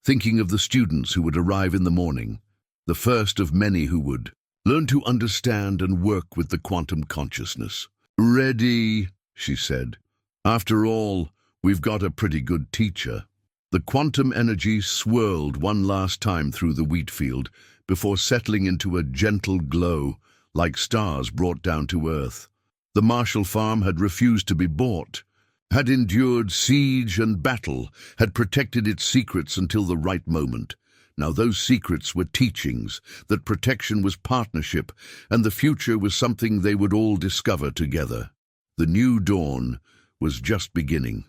thinking of the students who would arrive in the morning, the first of many who would learn to understand and work with the quantum consciousness. "Ready," she said. After all, we've got a pretty good teacher. The quantum energy swirled one last time through the wheat field before settling into a gentle glow, like stars brought down to earth. The Marshall farm had refused to be bought, had endured siege and battle, had protected its secrets until the right moment. Now those secrets were teachings, that protection was partnership, and the future was something they would all discover together. The new dawn was just beginning.